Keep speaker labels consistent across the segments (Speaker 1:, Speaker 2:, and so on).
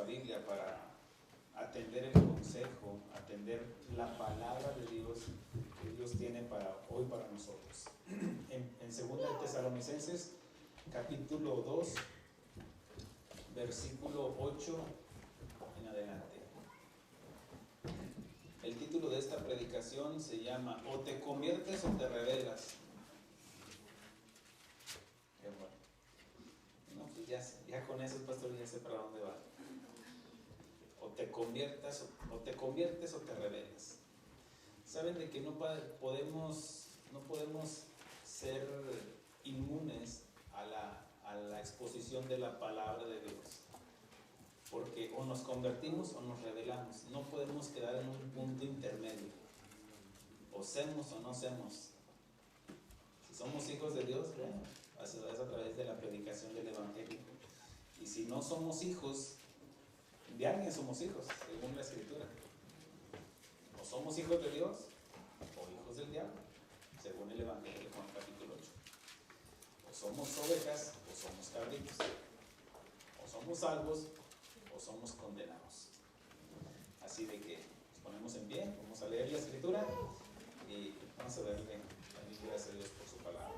Speaker 1: nuestra Biblia para atender el consejo, atender la palabra de Dios que Dios tiene para hoy para nosotros. En 2 de Tesalonicenses, capítulo 2, versículo 8 en adelante. El título de esta predicación se llama "O te conviertes o te rebelas". Qué bueno. No, pues ya con eso, pastor, ya sé para dónde va. O te conviertes o te rebelas. Saben de que no podemos ser inmunes a la exposición de la palabra de Dios. Porque o nos convertimos o nos rebelamos. No podemos quedar en un punto intermedio. O semos o no semos. Si somos hijos de Dios, bueno, es a través de la predicación del Evangelio. Y si no somos hijos de alguien, somos hijos, según la Escritura. O somos hijos de Dios o hijos del diablo, según el Evangelio de Juan capítulo 8. O somos ovejas o somos cabritos. O somos salvos o somos condenados. Así de que nos ponemos en pie, vamos a leer la Escritura y vamos a darle gracias a Dios por su palabra.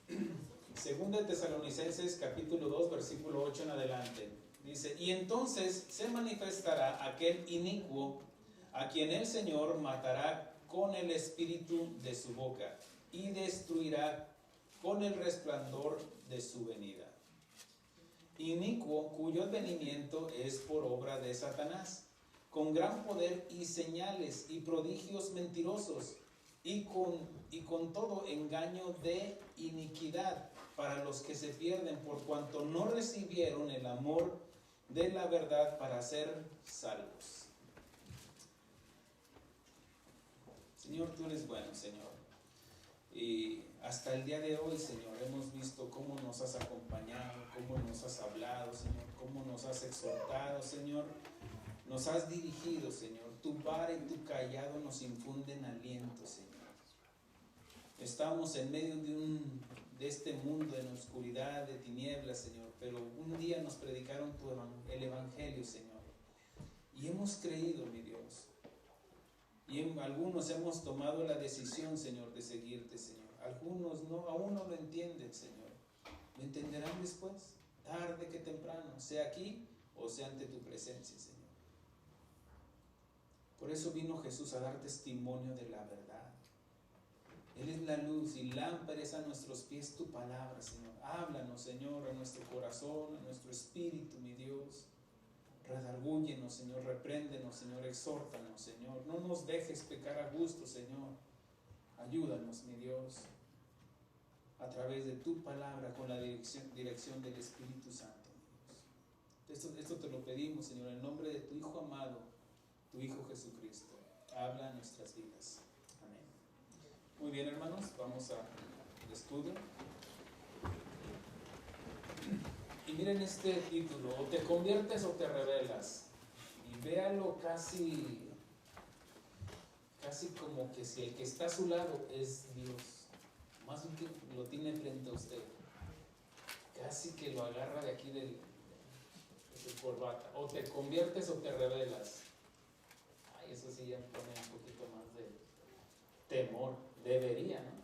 Speaker 1: 2 de Tesalonicenses capítulo 2 versículo 8 en adelante dice: y entonces se manifestará aquel inicuo a quien el Señor matará con el espíritu de su boca y destruirá con el resplandor de su venida. Inicuo cuyo advenimiento es por obra de Satanás, con gran poder y señales y prodigios mentirosos, y con todo engaño de iniquidad para los que se pierden, por cuanto no recibieron el amor de la verdad para ser salvos. Señor, tú eres bueno, Señor. Y hasta el día de hoy, Señor, hemos visto cómo nos has acompañado, cómo nos has hablado, Señor, cómo nos has exhortado, Señor. Nos has dirigido, Señor. Tu vara y tu callado nos infunden aliento, Señor. Estamos en medio de este mundo en oscuridad, de tinieblas, Señor. Pero un día nos predicaron el Evangelio, Señor. Y hemos creído, mi Dios. Y algunos hemos tomado la decisión, Señor, de seguirte, Señor. Algunos aún no lo entienden, Señor. Lo entenderán después, tarde que temprano, sea aquí o sea ante tu presencia, Señor. Por eso vino Jesús a dar testimonio de la verdad. Él es la luz y lámpara es a nuestros pies tu palabra, Señor. Háblanos, Señor, a nuestro corazón, a nuestro espíritu, mi Dios. Redargúyenos, Señor, repréndenos, Señor, exhórtanos, Señor. No nos dejes pecar a gusto, Señor. Ayúdanos, mi Dios, a través de tu palabra, con la dirección del Espíritu Santo, mi Dios. Esto te lo pedimos, Señor, en nombre de tu Hijo amado, tu Hijo Jesucristo. Habla en nuestras vidas. Amén. Muy bien, hermanos, vamos al estudio. Y miren este título: o te conviertes o te rebelas. Y véalo casi como que si el que está a su lado es Dios, más bien que lo tiene frente a usted, casi que lo agarra de aquí de su corbata. O te conviertes o te rebelas. Ay, eso sí ya pone un poquito más de temor. Debería, ¿no?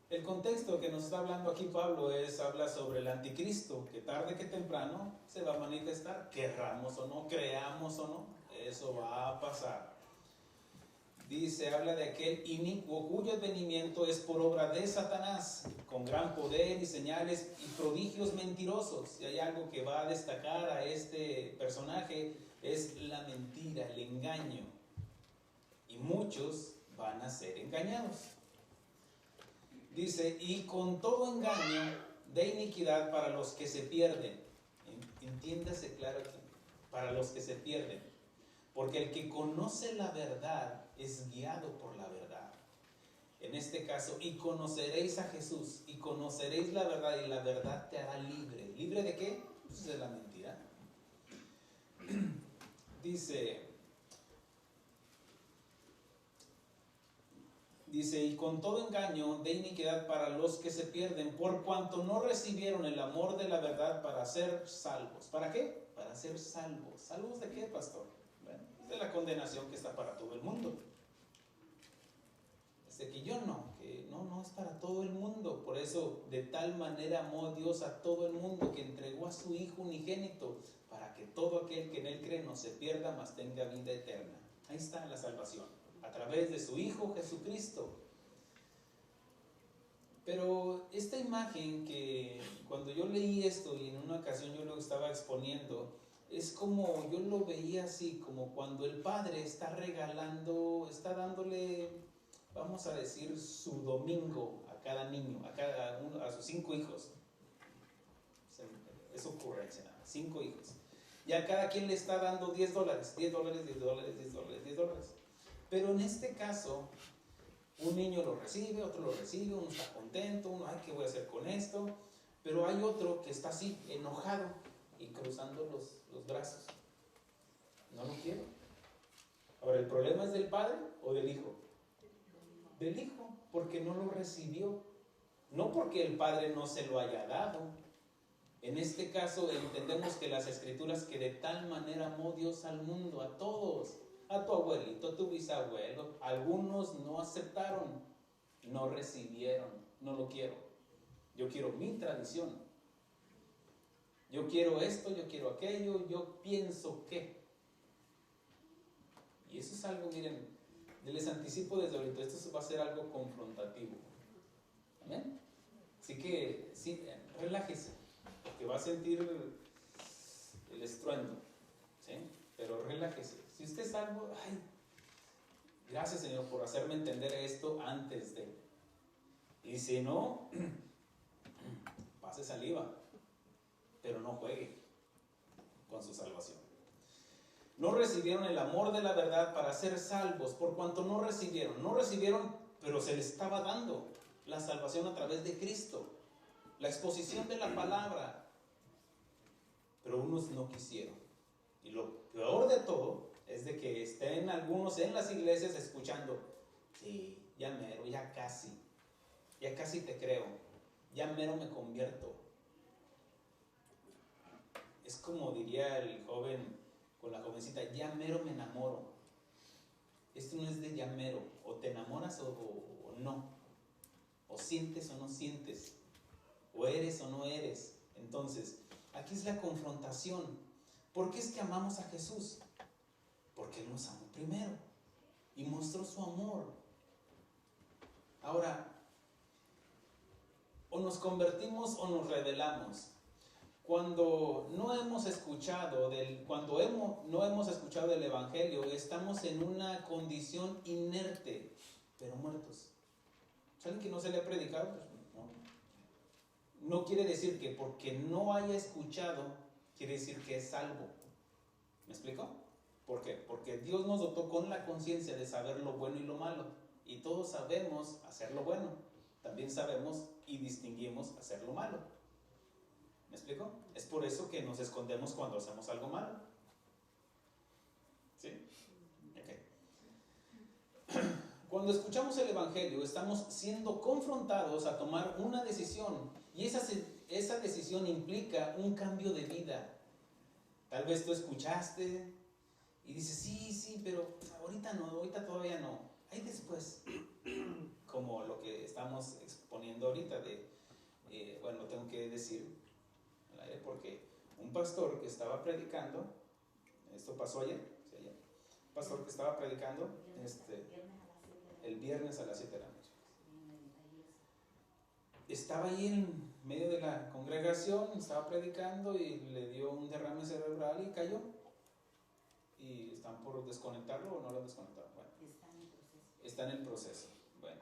Speaker 1: El contexto que nos está hablando aquí Pablo habla sobre el anticristo, que tarde que temprano se va a manifestar, querramos o no, creamos o no, eso va a pasar. Dice, habla de aquel inicuo cuyo advenimiento es por obra de Satanás, con gran poder y señales y prodigios mentirosos. Si hay algo que va a destacar a este personaje, es la mentira, el engaño. Y muchos van a ser engañados. Dice, y con todo engaño de iniquidad para los que se pierden. Entiéndase claro aquí, para los que se pierden. Porque el que conoce la verdad es guiado por la verdad. En este caso, y conoceréis a Jesús, y conoceréis la verdad, y la verdad te hará libre. ¿Libre de qué? Pues de la mentira. Dice, y con todo engaño de iniquidad para los que se pierden, por cuanto no recibieron el amor de la verdad para ser salvos. ¿Para qué? Para ser salvos. ¿Salvos de qué, pastor? Bueno, de la condenación que está para todo el mundo. Dice que yo no, que no es para todo el mundo. Por eso, de tal manera amó Dios a todo el mundo, que entregó a su Hijo unigénito, para que todo aquel que en Él cree no se pierda, mas tenga vida eterna. Ahí está la salvación, a través de su Hijo Jesucristo. Pero esta imagen que cuando yo leí esto y en una ocasión yo lo estaba exponiendo, es como yo lo veía así, como cuando el padre está regalando, está dándole, vamos a decir, su domingo a cada niño, a sus 5 hijos. Es ocurrencia, 5 hijos. Y a cada quien le está dando $10, $10, $10, $10, $10. Pero en este caso, un niño lo recibe, otro lo recibe, uno está contento, uno, ay, ¿qué voy a hacer con esto? Pero hay otro que está así, enojado y cruzando los brazos. No lo quiero. Ahora, ¿el problema es del padre o del hijo? Del hijo, porque no lo recibió. No porque el padre no se lo haya dado. En este caso entendemos que las escrituras, que de tal manera amó Dios al mundo, a todos, a tu abuelito, a tu bisabuelo, algunos no aceptaron, no recibieron, no lo quiero. Yo quiero mi tradición. Yo quiero esto, yo quiero aquello, yo pienso que. Y eso es algo, miren, les anticipo desde ahorita, esto va a ser algo confrontativo. ¿Amén? Así que, sí, relájese, porque va a sentir el estruendo, ¿sí? Pero relájese. Si usted es algo, ay, gracias Señor por hacerme entender esto antes de. Y si no, pase saliva, pero no juegue con su salvación. No recibieron el amor de la verdad para ser salvos, por cuanto no recibieron, pero se les estaba dando la salvación a través de Cristo, la exposición de la palabra, pero unos no quisieron. Y lo peor de todo es de que estén algunos en las iglesias escuchando, sí, ya mero, ya casi te creo, ya mero me convierto. Es como diría el joven con la jovencita, ya mero me enamoro. Esto no es de ya mero, o te enamoras o no, o sientes o no sientes, o eres o no eres. Entonces, aquí es la confrontación. ¿Por qué es que amamos a Jesús? Porque Él nos amó primero y mostró su amor. Ahora, o nos convertimos o nos rebelamos. Cuando no hemos escuchado del Evangelio, estamos en una condición inerte, pero muertos. ¿Saben que no se le ha predicado? Pues no. No quiere decir que porque no haya escuchado, quiere decir que es salvo. ¿Me explico? ¿Por qué? Porque Dios nos dotó con la conciencia de saber lo bueno y lo malo. Y todos sabemos hacer lo bueno. También sabemos y distinguimos hacer lo malo. ¿Me explico? Es por eso que nos escondemos cuando hacemos algo malo. ¿Sí? Ok. Cuando escuchamos el Evangelio, estamos siendo confrontados a tomar una decisión. Y esa decisión implica un cambio de vida. Tal vez tú escuchaste y dices, sí, pero ahorita no, ahorita todavía no. Ahí después. Como lo que estamos exponiendo ahorita de, bueno, tengo que decir, porque un pastor que estaba predicando, esto pasó ayer, ¿sí? Ayer, un pastor que estaba predicando el viernes a las 7 de la noche. Estaba ahí en medio de la congregación, estaba predicando y le dio un derrame cerebral y cayó. ¿Y están por desconectarlo o no lo han desconectado? Bueno, está en el proceso. Bueno,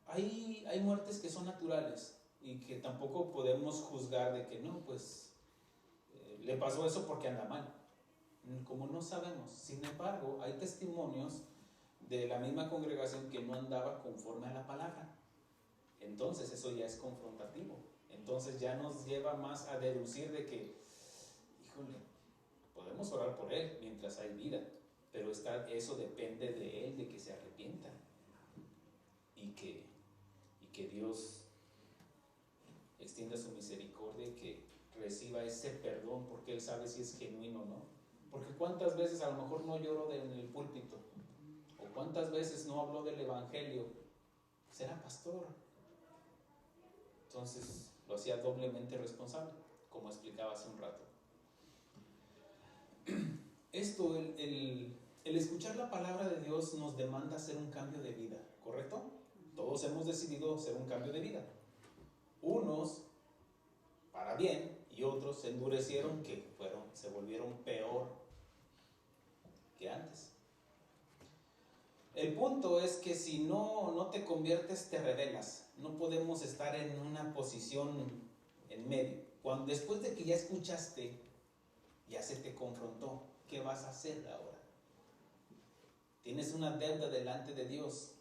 Speaker 1: hay muertes que son naturales y que tampoco podemos juzgar de que no, pues le pasó eso porque anda mal. Como no sabemos. Sin embargo, hay testimonios de la misma congregación que no andaba conforme a la palabra. Entonces eso ya es confrontativo. Entonces ya nos lleva más a deducir de que, híjole, podemos orar por él mientras hay vida, pero eso depende de él, de que se arrepienta y que Dios extienda su misericordia y que reciba ese perdón, porque él sabe si es genuino o no. Porque cuántas veces a lo mejor no lloró en el púlpito, o cuántas veces no habló del evangelio, será pastor. Entonces lo hacía doblemente responsable, como explicaba hace un rato. Esto, el escuchar la palabra de Dios nos demanda hacer un cambio de vida, ¿correcto? Todos hemos decidido hacer un cambio de vida. Unos para bien y otros se endurecieron, que se volvieron peor que antes. El punto es que si no te conviertes, te rebelas. No podemos estar en una posición en medio. Después de que ya escuchaste, ya se te confrontó, ¿qué vas a hacer ahora? Tienes una deuda delante de Dios.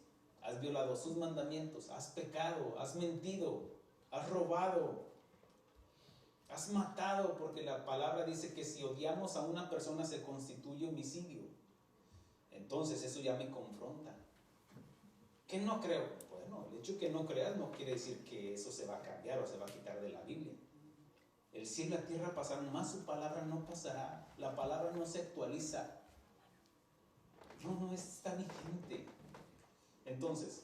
Speaker 1: Has violado sus mandamientos, has pecado, has mentido, has robado, has matado, porque la palabra dice que si odiamos a una persona se constituye homicidio. Entonces eso ya me confronta. ¿Qué no creo? Bueno, el hecho de que no creas no quiere decir que eso se va a cambiar o se va a quitar de la Biblia. El cielo y la tierra pasarán, más su palabra no pasará. La palabra no se actualiza. No está vigente. Entonces,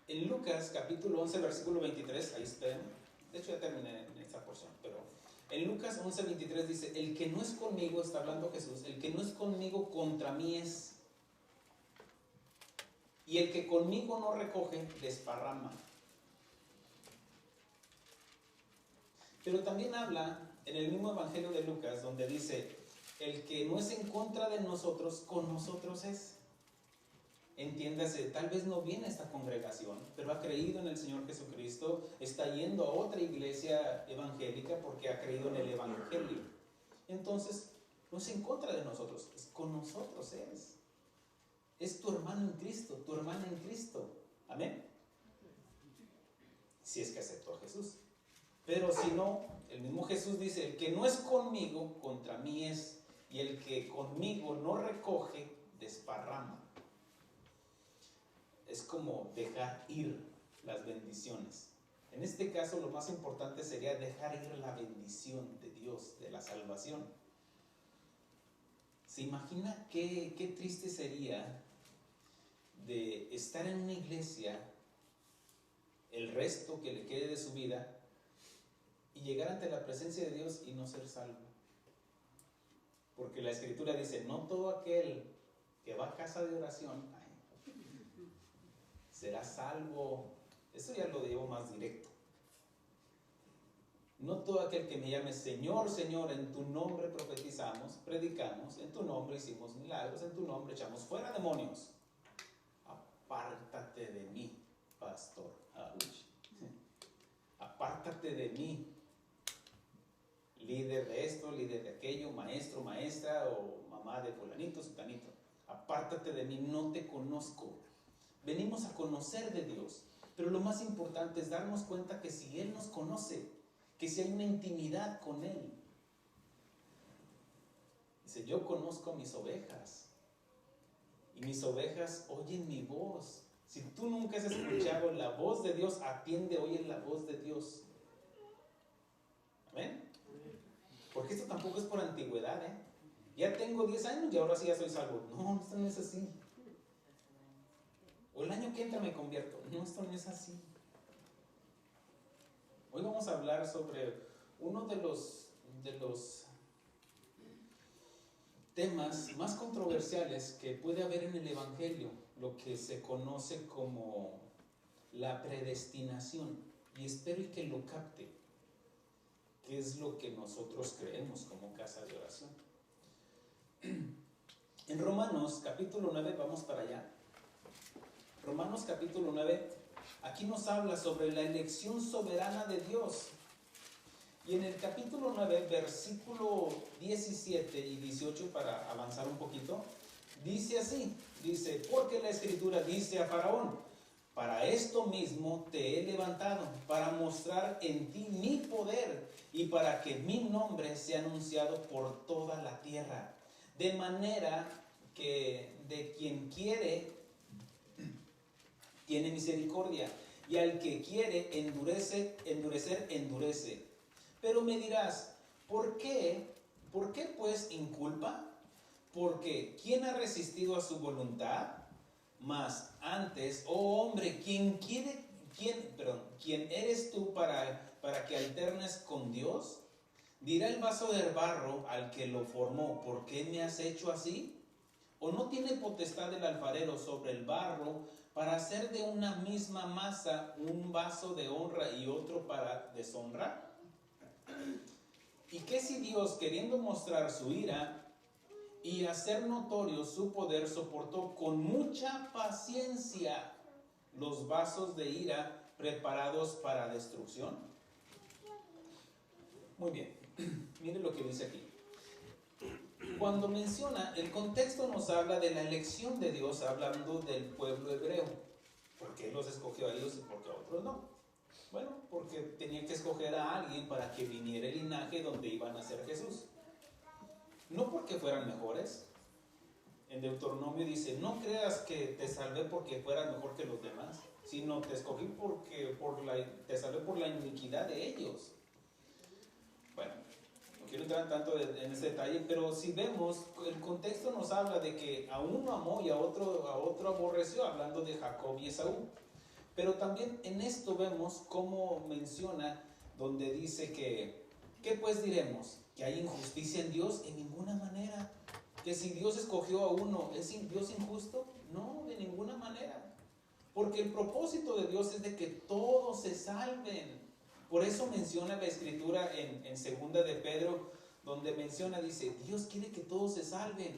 Speaker 1: en Lucas capítulo 11, versículo 23, ahí esperen. De hecho ya terminé en esta porción, pero en Lucas 11, 23 dice: el que no es conmigo, está hablando Jesús, el que no es conmigo contra mí es, y el que conmigo no recoge, desparrama. Pero también habla en el mismo evangelio de Lucas, donde dice: el que no es en contra de nosotros, con nosotros es. Entiéndase, tal vez no viene a esta congregación, pero ha creído en el Señor Jesucristo, está yendo a otra iglesia evangélica porque ha creído en el evangelio. Entonces, no es en contra de nosotros, es con nosotros es. Es tu hermano en Cristo, tu hermana en Cristo. Amén. Si es que aceptó a Jesús. Pero si no, el mismo Jesús dice: el que no es conmigo, contra mí es, y el que conmigo no recoge, desparrama. Es como dejar ir las bendiciones. En este caso, lo más importante sería dejar ir la bendición de Dios, de la salvación. ¿Se imagina qué triste sería de estar en una iglesia el resto que le quede de su vida y llegar ante la presencia de Dios y no ser salvo? Porque la Escritura dice: no todo aquel que va a casa de oración será salvo. Eso ya lo llevo más directo. No todo aquel que me llame Señor, Señor, en tu nombre profetizamos, predicamos, en tu nombre hicimos milagros, en tu nombre echamos fuera demonios. Apártate de mí, pastor. Apártate de mí, líder de esto, líder de aquello, maestro, maestra o mamá de fulanito, sutanito. Apártate de mí, no te conozco. Venimos a conocer de Dios, pero lo más importante es darnos cuenta que si Él nos conoce, que si hay una intimidad con Él. Dice: yo conozco a mis ovejas y mis ovejas oyen mi voz. Si tú nunca has escuchado la voz de Dios, atiende hoy en la voz de Dios. ¿Amén? Porque esto tampoco es por antigüedad, ya tengo 10 años y ahora sí ya soy salvo. No, esto no es así. O el año que entra me convierto. No, esto no es así. Hoy vamos a hablar sobre uno de los temas más controversiales que puede haber en el Evangelio, lo que se conoce como la predestinación. Y espero y que lo capte, que es lo que nosotros creemos como casa de oración. En Romanos capítulo 9, vamos para allá. Romanos capítulo 9, aquí nos habla sobre la elección soberana de Dios. Y en el capítulo 9, versículo 17 y 18, para avanzar un poquito, dice así, dice: porque la Escritura dice a Faraón: para esto mismo te he levantado, para mostrar en ti mi poder y para que mi nombre sea anunciado por toda la tierra. de manera que de quien quiere tiene misericordia, y al que quiere endurece. Pero me dirás, ¿por qué? ¿Por qué pues inculpa? Porque ¿quién ha resistido a su voluntad? Mas antes, oh hombre, ¿quién eres tú para que alternes con Dios? Dirá el vaso de barro al que lo formó, ¿por qué me has hecho así? ¿O no tiene potestad el alfarero sobre el barro para hacer de una misma masa un vaso de honra y otro para deshonra? ¿Y qué si Dios, queriendo mostrar su ira y hacer notorio su poder, soportó con mucha paciencia los vasos de ira preparados para destrucción? Muy bien, mire lo que dice aquí. Cuando menciona, el contexto nos habla de la elección de Dios, hablando del pueblo hebreo. ¿Por qué los escogió a ellos y por qué a otros no? Bueno, porque tenía que escoger a alguien para que viniera el linaje donde iba a nacer Jesús. No porque fueran mejores. En Deuteronomio dice, no creas que te salvé porque fueras mejor que los demás, sino te escogí porque te salvé por la iniquidad de ellos. Bueno, no quiero entrar tanto en ese detalle, pero si vemos, el contexto nos habla de que a uno amó y a otro aborreció, hablando de Jacob y Esaú. Pero también en esto vemos cómo menciona, donde dice que, ¿qué pues diremos? ¿Que hay injusticia en Dios? En ninguna manera. ¿Que si Dios escogió a uno, es Dios injusto? No, de ninguna manera. Porque el propósito de Dios es de que todos se salven. Por eso menciona la Escritura en segunda de Pedro, donde menciona, dice, Dios quiere que todos se salven.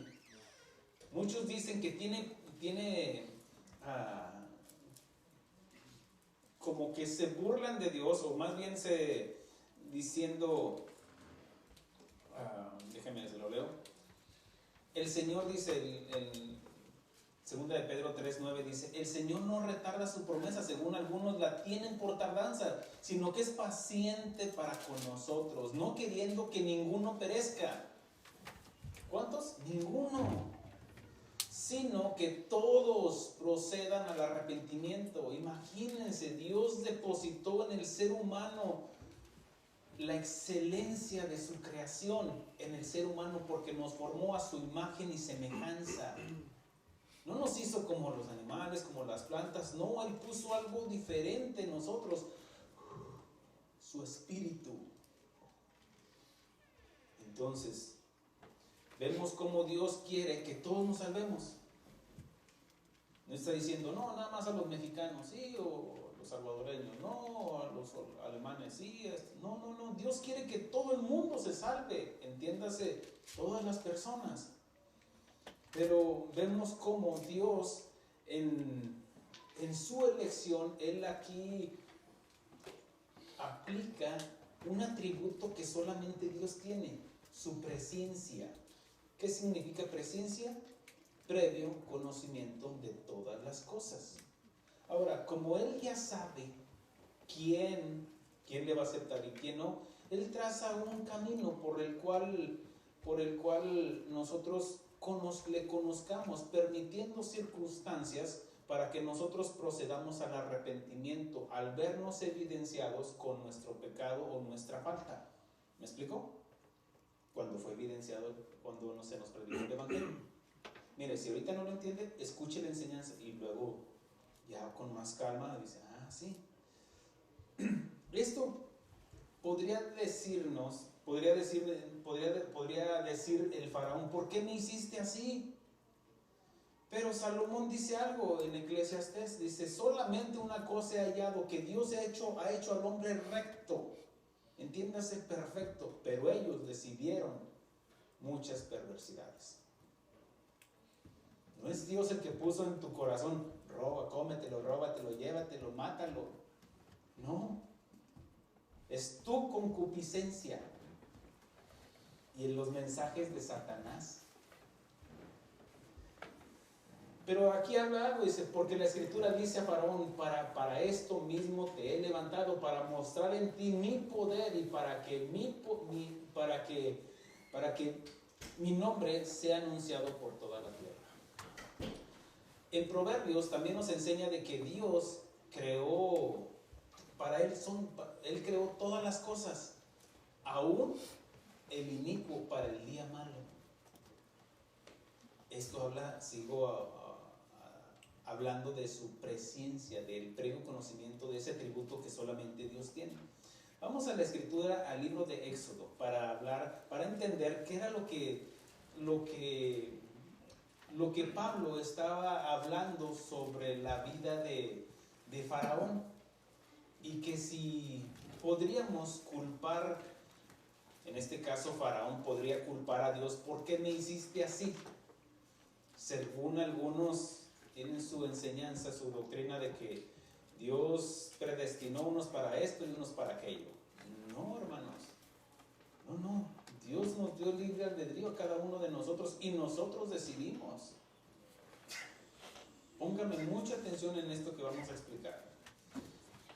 Speaker 1: Muchos dicen que tiene como que se burlan de Dios, o más bien diciendo, déjenme, se lo leo. El Señor dice, el segunda de Pedro 3:9 dice, el Señor no retarda su promesa, según algunos la tienen por tardanza, sino que es paciente para con nosotros, no queriendo que ninguno perezca. ¿Cuántos? Ninguno. Sino que todos procedan al arrepentimiento. Imagínense, Dios depositó en el ser humano la excelencia de su creación en el ser humano porque nos formó a su imagen y semejanza. No nos hizo como los animales, como las plantas, no, Él puso algo diferente en nosotros, su espíritu. Entonces, vemos cómo Dios quiere que todos nos salvemos. No está diciendo, no, nada más a los mexicanos, sí, o los salvadoreños, no, a los alemanes, sí. No, Dios quiere que todo el mundo se salve, entiéndase, todas las personas. Pero vemos cómo Dios, en su elección, Él aquí aplica un atributo que solamente Dios tiene, su presencia. ¿Qué significa presencia? Previo conocimiento de todas las cosas. Ahora, como Él ya sabe quién le va a aceptar y quién no, Él traza un camino por el cual nosotros le conozcamos, permitiendo circunstancias para que nosotros procedamos al arrepentimiento, al vernos evidenciados con nuestro pecado o nuestra falta. ¿Me explico? Cuando fue evidenciado, cuando se nos predicó el Evangelio. Mire, si ahorita no lo entiende, escuche la enseñanza y luego ya con más calma dice, sí. Esto podría decir el faraón, ¿por qué me hiciste así? Pero Salomón dice algo en Eclesiastés, dice, solamente una cosa he hallado, que Dios ha hecho al hombre recto, entiéndase, perfecto, pero ellos decidieron muchas perversidades. No es Dios el que puso en tu corazón, roba, cómetelo, róbatelo, llévatelo, mátalo. No, es tu concupiscencia y en los mensajes de Satanás. Pero aquí habla algo, dice, porque la Escritura dice a Faraón, para esto mismo te he levantado, para mostrar en ti mi poder y para que mi nombre sea anunciado por toda la tierra. En Proverbios también nos enseña de que Dios creó, Él creó todas las cosas, aún el inicuo para el día malo. Esto habla, hablando de su presciencia, del previo conocimiento de ese atributo que solamente Dios tiene. Vamos a la escritura, al libro de Éxodo, para entender qué era lo que Pablo estaba hablando sobre la vida de Faraón, y que si podríamos culpar, en este caso Faraón podría culpar a Dios: ¿por qué me hiciste así? Según algunos tienen su enseñanza, su doctrina de que Dios predestinó unos para esto y unos para aquello. No, hermanos, no. Dios nos dio libre albedrío a cada uno de nosotros y nosotros decidimos. Póngame mucha atención en esto que vamos a explicar.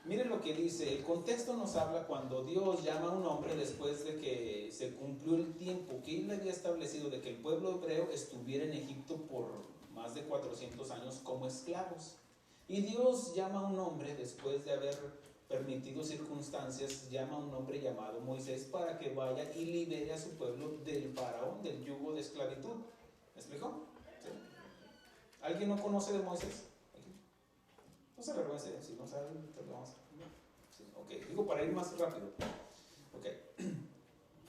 Speaker 1: Miren lo que dice. El contexto nos habla cuando Dios llama a un hombre después de que se cumplió el tiempo que Él había establecido de que el pueblo hebreo estuviera en Egipto por más de 400 años como esclavos. Y Dios llama a un hombre después de haber permitido circunstancias, llama a un hombre llamado Moisés para que vaya y libere a su pueblo del faraón, del yugo de esclavitud. ¿Me explicó? ¿Sí? ¿Alguien no conoce de Moisés? No se avergüence, si no saben, te lo vamos a... Sí, ok, digo para ir más rápido. Ok.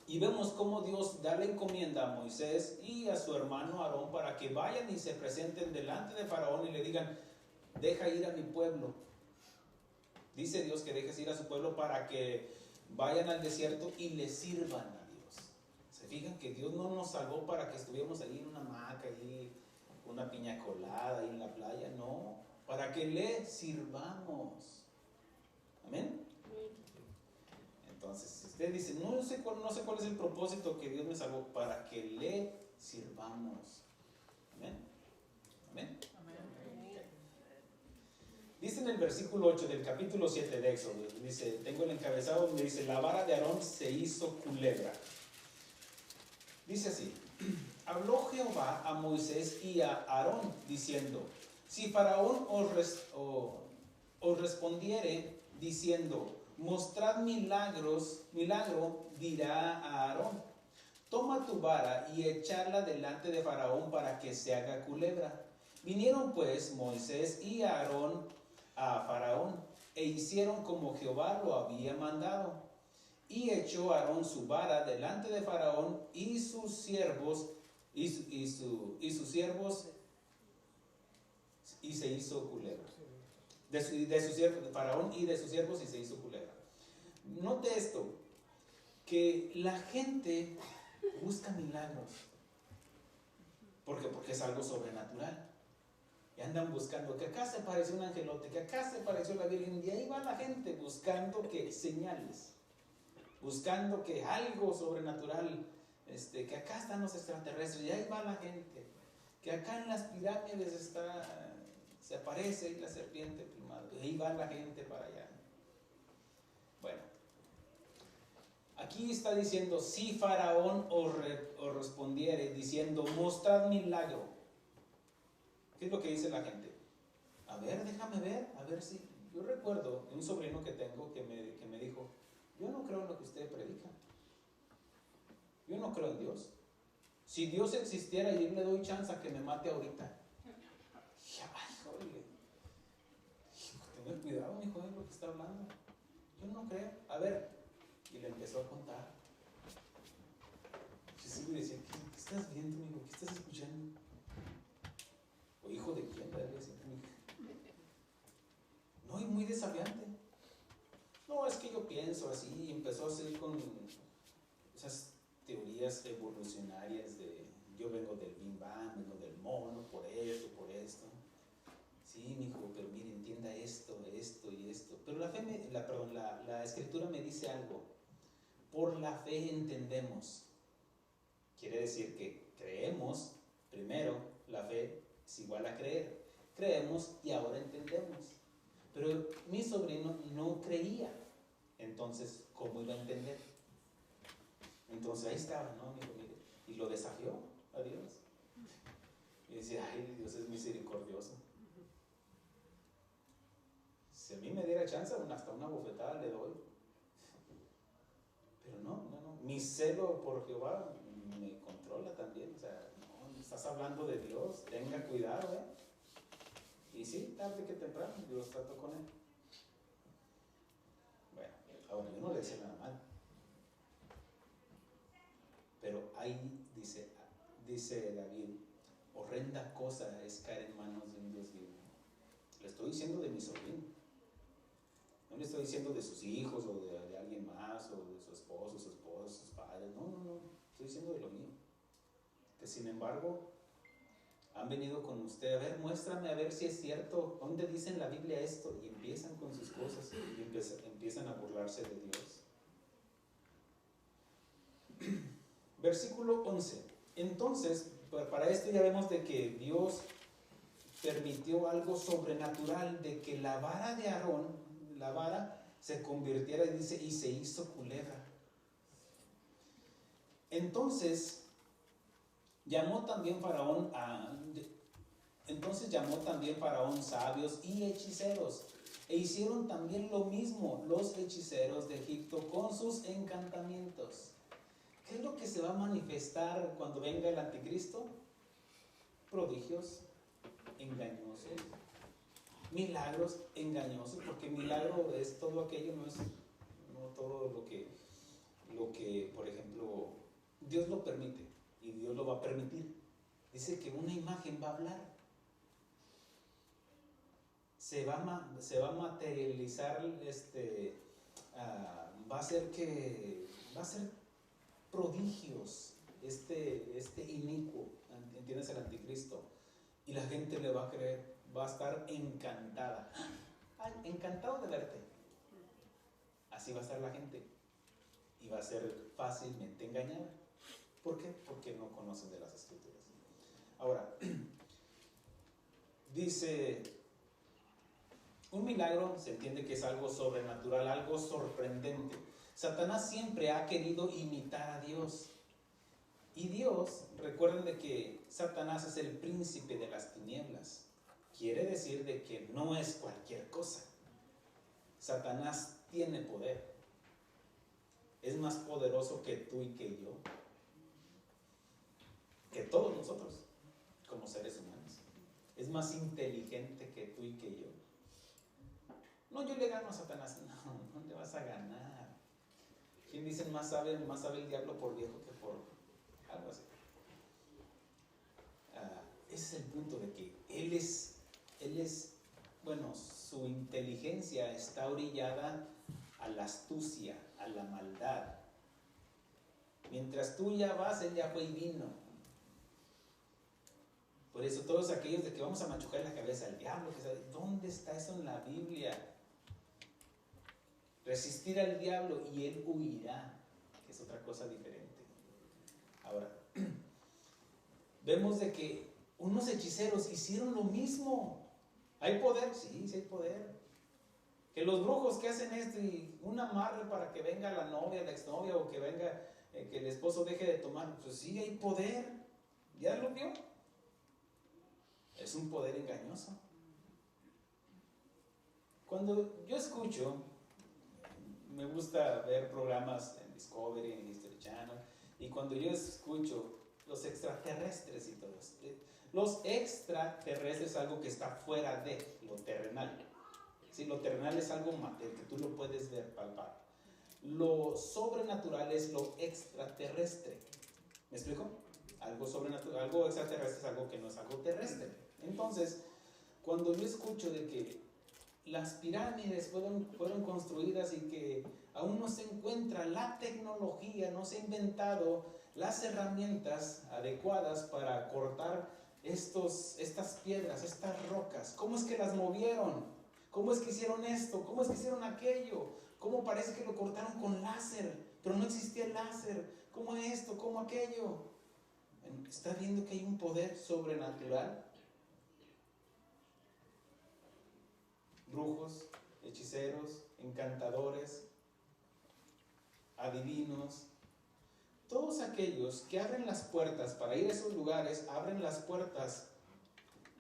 Speaker 1: Y vemos cómo Dios da la encomienda a Moisés y a su hermano Aarón para que vayan y se presenten delante de Faraón y le digan: deja ir a mi pueblo. Dice Dios que dejes ir a su pueblo para que vayan al desierto y le sirvan a Dios. ¿Se fijan que Dios no nos salvó para que estuviéramos ahí en una hamaca, ahí, una piña colada ahí en la playa? No, para que le sirvamos. ¿Amén? Entonces, si usted dice: no sé cuál es el propósito que Dios me salvó, para que le sirvamos. ¿Amén? ¿Amén? Dice en el versículo 8 del capítulo 7 de Éxodo, dice, tengo el encabezado donde dice: la vara de Aarón se hizo culebra. Dice así: habló Jehová a Moisés y a Aarón diciendo: si Faraón os respondiere diciendo: mostrad milagro, dirá a Aarón: toma tu vara y echarla delante de Faraón para que se haga culebra. Vinieron pues Moisés y Aarón a Faraón e hicieron como Jehová lo había mandado. Y echó Aarón su vara delante de Faraón y sus siervos y sus siervos, y se hizo culebra. De su siervo, de Faraón y de sus siervos, y se hizo culebra. Note esto, que la gente busca milagros. ¿Por qué? Porque es algo sobrenatural. Y andan buscando que acá se pareció un angelote, que acá se pareció la Virgen, y ahí va la gente buscando que señales, buscando que algo sobrenatural, que acá están los extraterrestres, y ahí va la gente, que acá en las pirámides se aparece ahí la serpiente plumada, y ahí va la gente para allá. Bueno, aquí está diciendo: si Faraón os respondiere diciendo: mostrad milagro. ¿Qué es lo que dice la gente? A ver, déjame ver, a ver si... Yo recuerdo de un sobrino que tengo que me dijo: yo no creo en lo que usted predica. Yo no creo en Dios. Si Dios existiera, yo le doy chance a que me mate ahorita. Y dije: ay, joder, tenga cuidado, mi joven, lo que está hablando. Yo no creo. A ver. Y le empezó a contar. Yo sí le decía: ¿qué estás viendo, amigo? ¿Qué estás escuchando? ¿O hijo de quién? No, y muy desafiante. No, es que yo pienso así. Y empezó a seguir con esas teorías evolucionarias de: yo vengo del Big Bang, vengo del mono, por esto, por esto. Sí, mi hijo, pero mire, entienda esto y esto. Pero la escritura me dice algo: por la fe entendemos. Quiere decir que creemos primero. La fe es igual a creer. Creemos y ahora entendemos. Pero mi sobrino no creía. Entonces, ¿cómo iba a entender? Entonces ahí estaba, ¿no? Mire. Y y lo desafió a Dios. Y decía, ay, Dios es misericordioso. Si a mí me diera chance, hasta una bofetada le doy. Pero no. Mi celo por Jehová me controla también. O sea, no, estás hablando de Dios, tenga cuidado, ¿eh? Y sí, tarde que temprano, Dios trató con él. Bueno, ahora yo no le decía nada mal. Pero ahí dice David, horrenda cosa es caer en manos de un Dios vivo. Le estoy diciendo de mi sobrino. No le estoy diciendo de sus hijos o de alguien más, o de su esposo, su esposa, sus padres. No. Estoy diciendo de lo mío. Que sin embargo, han venido con usted. A ver, muéstrame a ver si es cierto. ¿Dónde dice en la Biblia esto? Y empiezan con sus cosas y empiezan a burlarse de Dios. Versículo 11. Entonces, para esto ya vemos de que Dios permitió algo sobrenatural, de que la vara de Aarón, la vara se convirtiera, y dice, y se hizo culebra. Entonces llamó también Faraón sabios y hechiceros, e hicieron también lo mismo los hechiceros de Egipto con sus encantamientos. ¿Qué es lo que se va a manifestar cuando venga el anticristo? Prodigios engañosos, milagros engañosos, porque milagro es todo aquello, no todo lo que, por ejemplo, Dios lo permite y Dios lo va a permitir. Dice que una imagen va a hablar, se va a materializar, va a ser prodigios, inicuo, ¿entiendes? El anticristo. Y la gente le va a creer, va a estar encantada. Ay, encantado de verte. Así va a estar la gente. Y va a ser fácilmente engañada. ¿Por qué? Porque no conocen de las Escrituras. Ahora, dice, un milagro se entiende que es algo sobrenatural, algo sorprendente. Satanás siempre ha querido imitar a Dios. Y Dios, recuerden de que Satanás es el príncipe de las tinieblas. Quiere decir de que no es cualquier cosa. Satanás tiene poder. Es más poderoso que tú y que yo. Que todos nosotros, como seres humanos. Es más inteligente que tú y que yo. No, yo le gano a Satanás. No le vas a ganar. ¿Quién dice más sabe el diablo por viejo que por algo así? Ese es el punto de que él es, su inteligencia está orillada a la astucia, a la maldad. Mientras tú ya vas, él ya fue y vino. Por eso todos aquellos de que vamos a machucar la cabeza al diablo, ¿dónde está eso en la Biblia? Resistir al diablo y él huirá, que es otra cosa diferente. Ahora, vemos de que unos hechiceros hicieron lo mismo. ¿Hay poder? Sí hay poder. Que los brujos que hacen esto y un amarre para que venga la novia, la exnovia, o que venga, que el esposo deje de tomar, pues sí hay poder. ¿Ya lo vio? Es un poder engañoso. Cuando yo escucho, me gusta ver programas en Discovery, en History Channel, y cuando yo escucho los extraterrestres y todo eso, los extraterrestres es algo que está fuera de lo terrenal. Sí, lo terrenal es algo material que tú lo puedes ver, palpar. Lo sobrenatural es lo extraterrestre. ¿Me explico? Algo sobrenatural, algo extraterrestre es algo que no es algo terrestre. Entonces, cuando yo escucho de que las pirámides fueron construidas y que aún no se encuentra la tecnología, no se han inventado las herramientas adecuadas para cortar estas piedras, estas rocas, ¿cómo es que las movieron? ¿Cómo es que hicieron esto? ¿Cómo es que hicieron aquello? ¿Cómo parece que lo cortaron con láser? Pero no existía el láser. ¿Cómo esto? ¿Cómo aquello? ¿Está viendo que hay un poder sobrenatural? Brujos, hechiceros, encantadores, adivinos, todos todos aquellos que abren las puertas para ir a esos lugares, abren las puertas.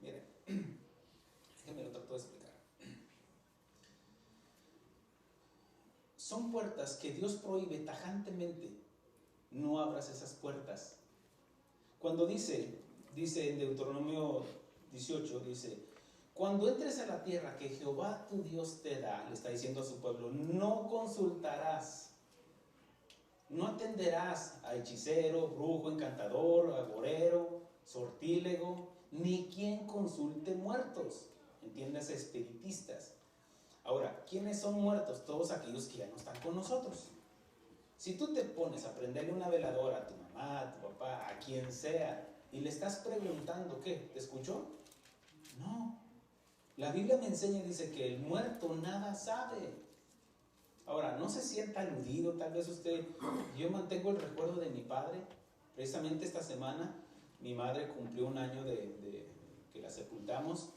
Speaker 1: Miren, déjenme lo trato de explicar. Son puertas que Dios prohíbe tajantemente. No abras esas puertas. Cuando dice en Deuteronomio 18, dice: cuando entres a la tierra que Jehová tu Dios te da, le está diciendo a su pueblo, no consultarás, no atenderás a hechicero, brujo, encantador, agorero, sortílego, ni quien consulte muertos, entiéndase, espiritistas. Ahora, ¿quiénes son muertos? Todos aquellos que ya no están con nosotros. Si tú te pones a prenderle una veladora a tu mamá, a tu papá, a quien sea, y le estás preguntando, ¿qué? ¿Te escuchó? No. La Biblia me enseña y dice que el muerto nada sabe. Ahora, no se sienta aludido, tal vez usted. Yo mantengo el recuerdo de mi padre. Precisamente esta semana mi madre cumplió un año de que la sepultamos,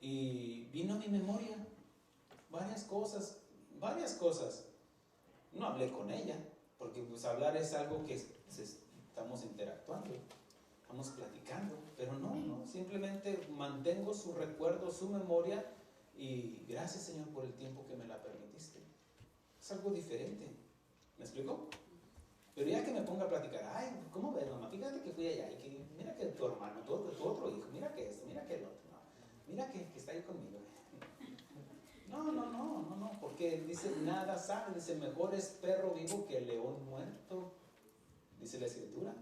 Speaker 1: y vino a mi memoria varias cosas. No hablé con ella, porque pues hablar es algo que estamos interactuando, estamos platicando, pero no, simplemente mantengo su recuerdo, su memoria, y gracias, Señor, por el tiempo que me la permitiste. Es algo diferente, ¿me explico? Pero ya que me ponga a platicar, ay, ¿cómo ves, mamá? Fíjate que fui allá, y que mira que tu hermano, tu otro hijo, mira que esto, mira que el otro, mira que está ahí conmigo. No, porque dice, nada sabe, dice, mejor es perro vivo que león muerto, dice la Escritura.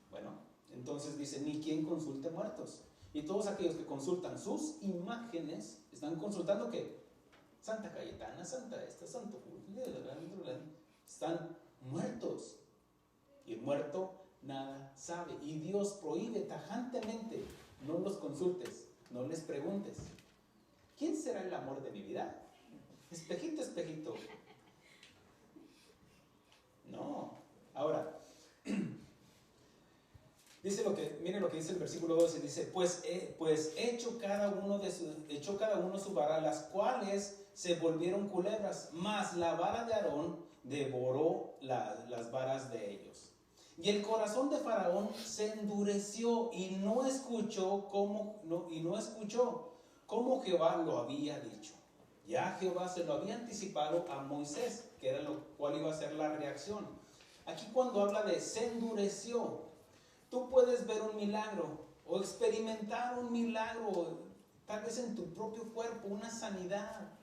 Speaker 1: Bueno, entonces dice, ni quien consulte muertos. Y todos aquellos que consultan sus imágenes, ¿están consultando qué? Santa Cayetana, Santa esta, Santo Julio, están muertos. Y el muerto nada sabe. Y Dios prohíbe tajantemente, no los consultes, no les preguntes. ¿Quién será el amor de mi vida? Espejito, espejito. No. Ahora, miren lo que dice el versículo 12, dice, pues echó cada uno su vara, las cuales se volvieron culebras, mas la vara de Aarón devoró las varas de ellos. Y el corazón de Faraón se endureció y no escuchó como Jehová lo había dicho. Ya Jehová se lo había anticipado a Moisés, que era lo cual iba a ser la reacción. Aquí cuando habla de se endureció, tú puedes ver un milagro o experimentar un milagro, tal vez en tu propio cuerpo, una sanidad.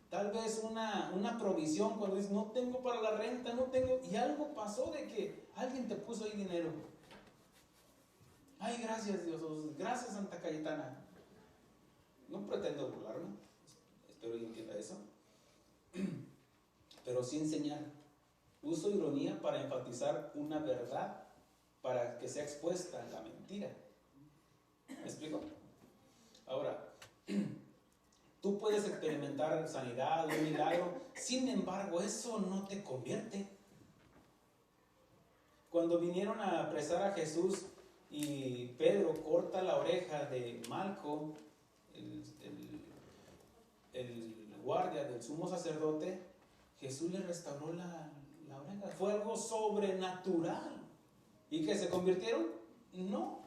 Speaker 1: Tal vez una provisión cuando dices, no tengo para la renta, no tengo, y algo pasó de que alguien te puso ahí dinero. Ay, gracias Dios, gracias Santa Cayetana. No pretendo burlarme, espero que entienda eso, pero sí enseñar. Uso ironía para enfatizar una verdad, para que sea expuesta la mentira. ¿Me explico? Ahora, tú puedes experimentar sanidad, un milagro, sin embargo, eso no te convierte. Cuando vinieron a apresar a Jesús y Pedro corta la oreja de Malco, el guardia del sumo sacerdote, Jesús le restauró la oreja. Fue algo sobrenatural. ¿Y que se convirtieron? No.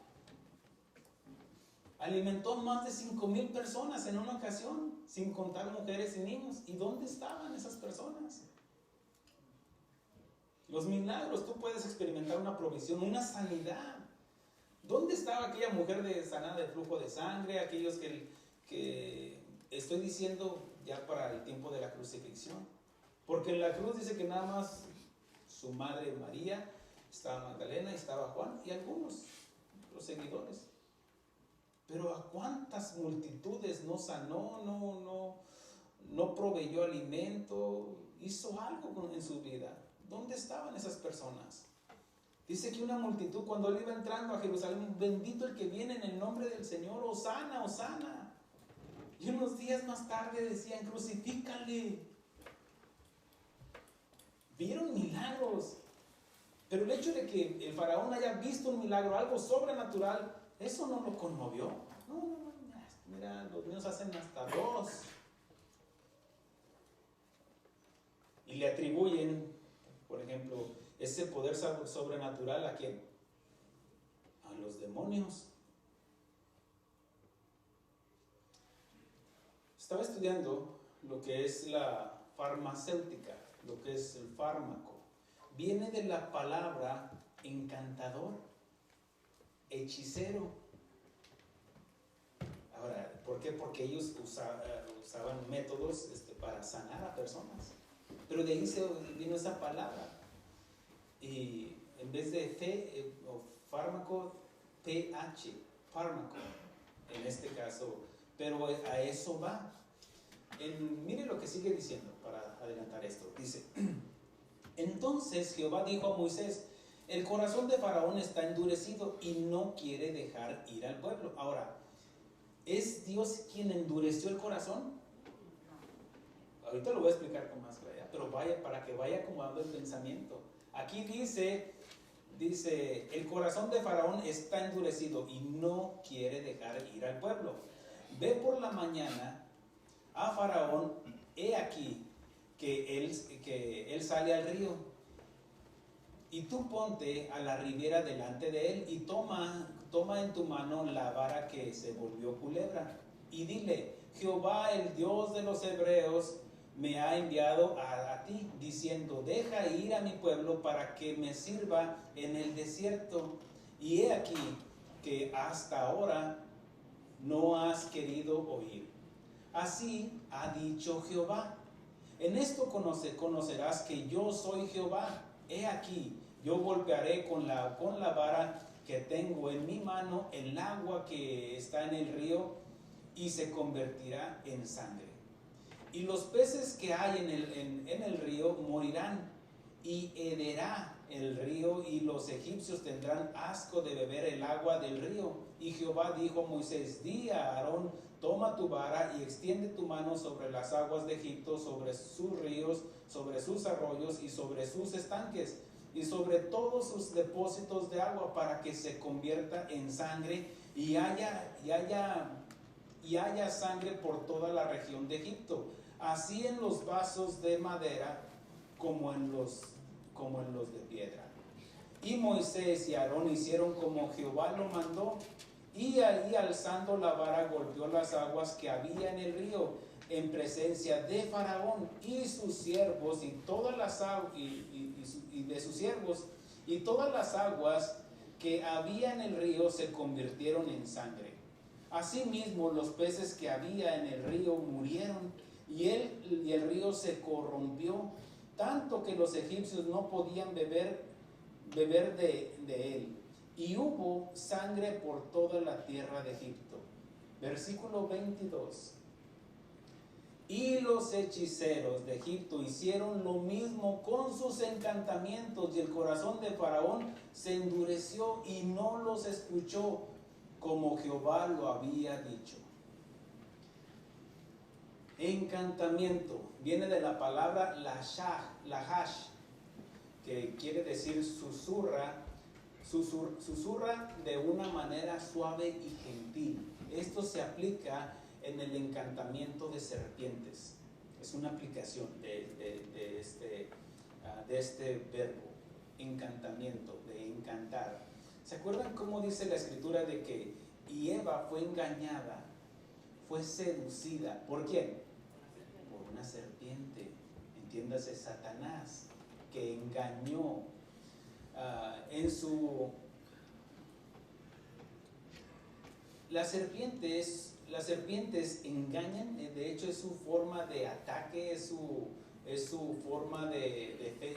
Speaker 1: Alimentó más de 5,000 personas en una ocasión, sin contar mujeres y niños. ¿Y dónde estaban esas personas? Los milagros, tú puedes experimentar una provisión, una sanidad. ¿Dónde estaba aquella mujer sanada de flujo de sangre? Aquellos que estoy diciendo ya para el tiempo de la crucifixión. Porque en la cruz dice que nada más su madre María, estaba Magdalena, estaba Juan y algunos, los seguidores. Pero ¿a cuántas multitudes no sanó, no proveyó alimento, hizo algo en su vida? ¿Dónde estaban esas personas? Dice que una multitud, cuando él iba entrando a Jerusalén, bendito el que viene en el nombre del Señor, Hosana, Hosana. Y unos días más tarde decían, crucifícale. Vieron milagros. Pero el hecho de que el faraón haya visto un milagro, algo sobrenatural, eso no lo conmovió. No, mira, los míos hacen hasta 2. Y le atribuyen, por ejemplo, ese poder sobrenatural, ¿a quién? A los demonios. Estaba estudiando lo que es la farmacéutica, lo que es el fármaco. Viene de la palabra encantador, hechicero. Ahora, ¿por qué? Porque ellos usaban métodos para sanar a personas. Pero de ahí vino esa palabra. Y en vez de o fármaco, pH, fármaco, en este caso. Pero a eso va. Mire lo que sigue diciendo para adelantar esto. Dice, entonces Jehová dijo a Moisés, el corazón de Faraón está endurecido y no quiere dejar ir al pueblo. Ahora, ¿es Dios quien endureció el corazón? Ahorita lo voy a explicar con más claridad, pero vaya, para que vaya acomodando el pensamiento. Aquí dice, el corazón de Faraón está endurecido y no quiere dejar ir al pueblo. Ve por la mañana a Faraón, he aquí que él sale al río, y tú ponte a la ribera delante de él y toma en tu mano la vara que se volvió culebra y dile, Jehová el Dios de los hebreos me ha enviado a ti diciendo, deja ir a mi pueblo para que me sirva en el desierto, y he aquí que hasta ahora no has querido oír. Así ha dicho Jehová. En esto conocerás que yo soy Jehová. He aquí, yo golpearé con la vara que tengo en mi mano el agua que está en el río y se convertirá en sangre. Y los peces que hay en el río morirán y hederá el río y los egipcios tendrán asco de beber el agua del río. Y Jehová dijo a Moisés, di a Aarón, toma tu vara y extiende tu mano sobre las aguas de Egipto, sobre sus ríos, sobre sus arroyos y sobre sus estanques y sobre todos sus depósitos de agua, para que se convierta en sangre y haya sangre por toda la región de Egipto, así en los vasos de madera como en los de piedra. Y Moisés y Aarón hicieron como Jehová lo mandó, y ahí alzando la vara golpeó las aguas que había en el río en presencia de Faraón y sus siervos y todas las aguas y de sus siervos, y todas las aguas que había en el río se convirtieron en sangre. Asimismo los peces que había en el río murieron, y el río se corrompió tanto que los egipcios no podían beber de él, y hubo sangre por toda la tierra de Egipto. Versículo 22. Y los hechiceros de Egipto hicieron lo mismo con sus encantamientos, y el corazón de Faraón se endureció y no los escuchó, como Jehová lo había dicho. Encantamiento viene de la palabra lahash, que quiere decir susurra de una manera suave y gentil. Esto se aplica en el encantamiento de serpientes. Es una aplicación de este verbo, encantamiento, de encantar. ¿Se acuerdan cómo dice la escritura de que Eva fue engañada, fue seducida? ¿Por quién? Por una serpiente. Entiéndase, Satanás, que engañó Las serpientes engañan, de hecho es su forma de ataque, es su forma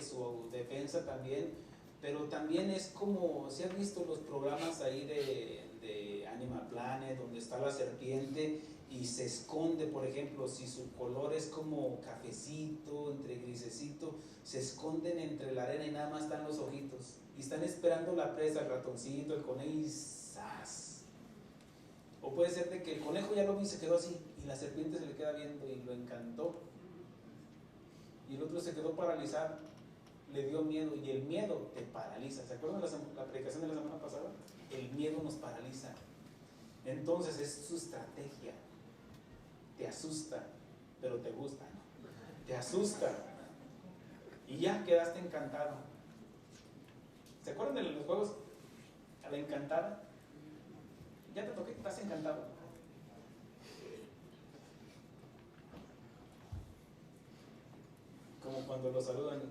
Speaker 1: su defensa también, pero también es como, ¿se han visto los programas ahí de Animal Planet, donde está la serpiente y se esconde? Por ejemplo, si su color es como cafecito, entre grisecito, se esconden entre la arena y nada más están los ojitos, y están esperando la presa, el ratoncito, el conejo, y ¡zas! O puede ser de que el conejo ya lo vi y se quedó así, y la serpiente se le queda viendo y lo encantó, y el otro se quedó paralizado, le dio miedo, y el miedo te paraliza. ¿Se acuerdan la predicación de la semana pasada? El miedo nos paraliza. Entonces es su estrategia. Te asusta, pero te gusta, ¿no? Te asusta. y ya quedaste encantado. ¿Se acuerdan de los juegos a la encantada? Ya te toqué, estás encantado. Como cuando lo saludan,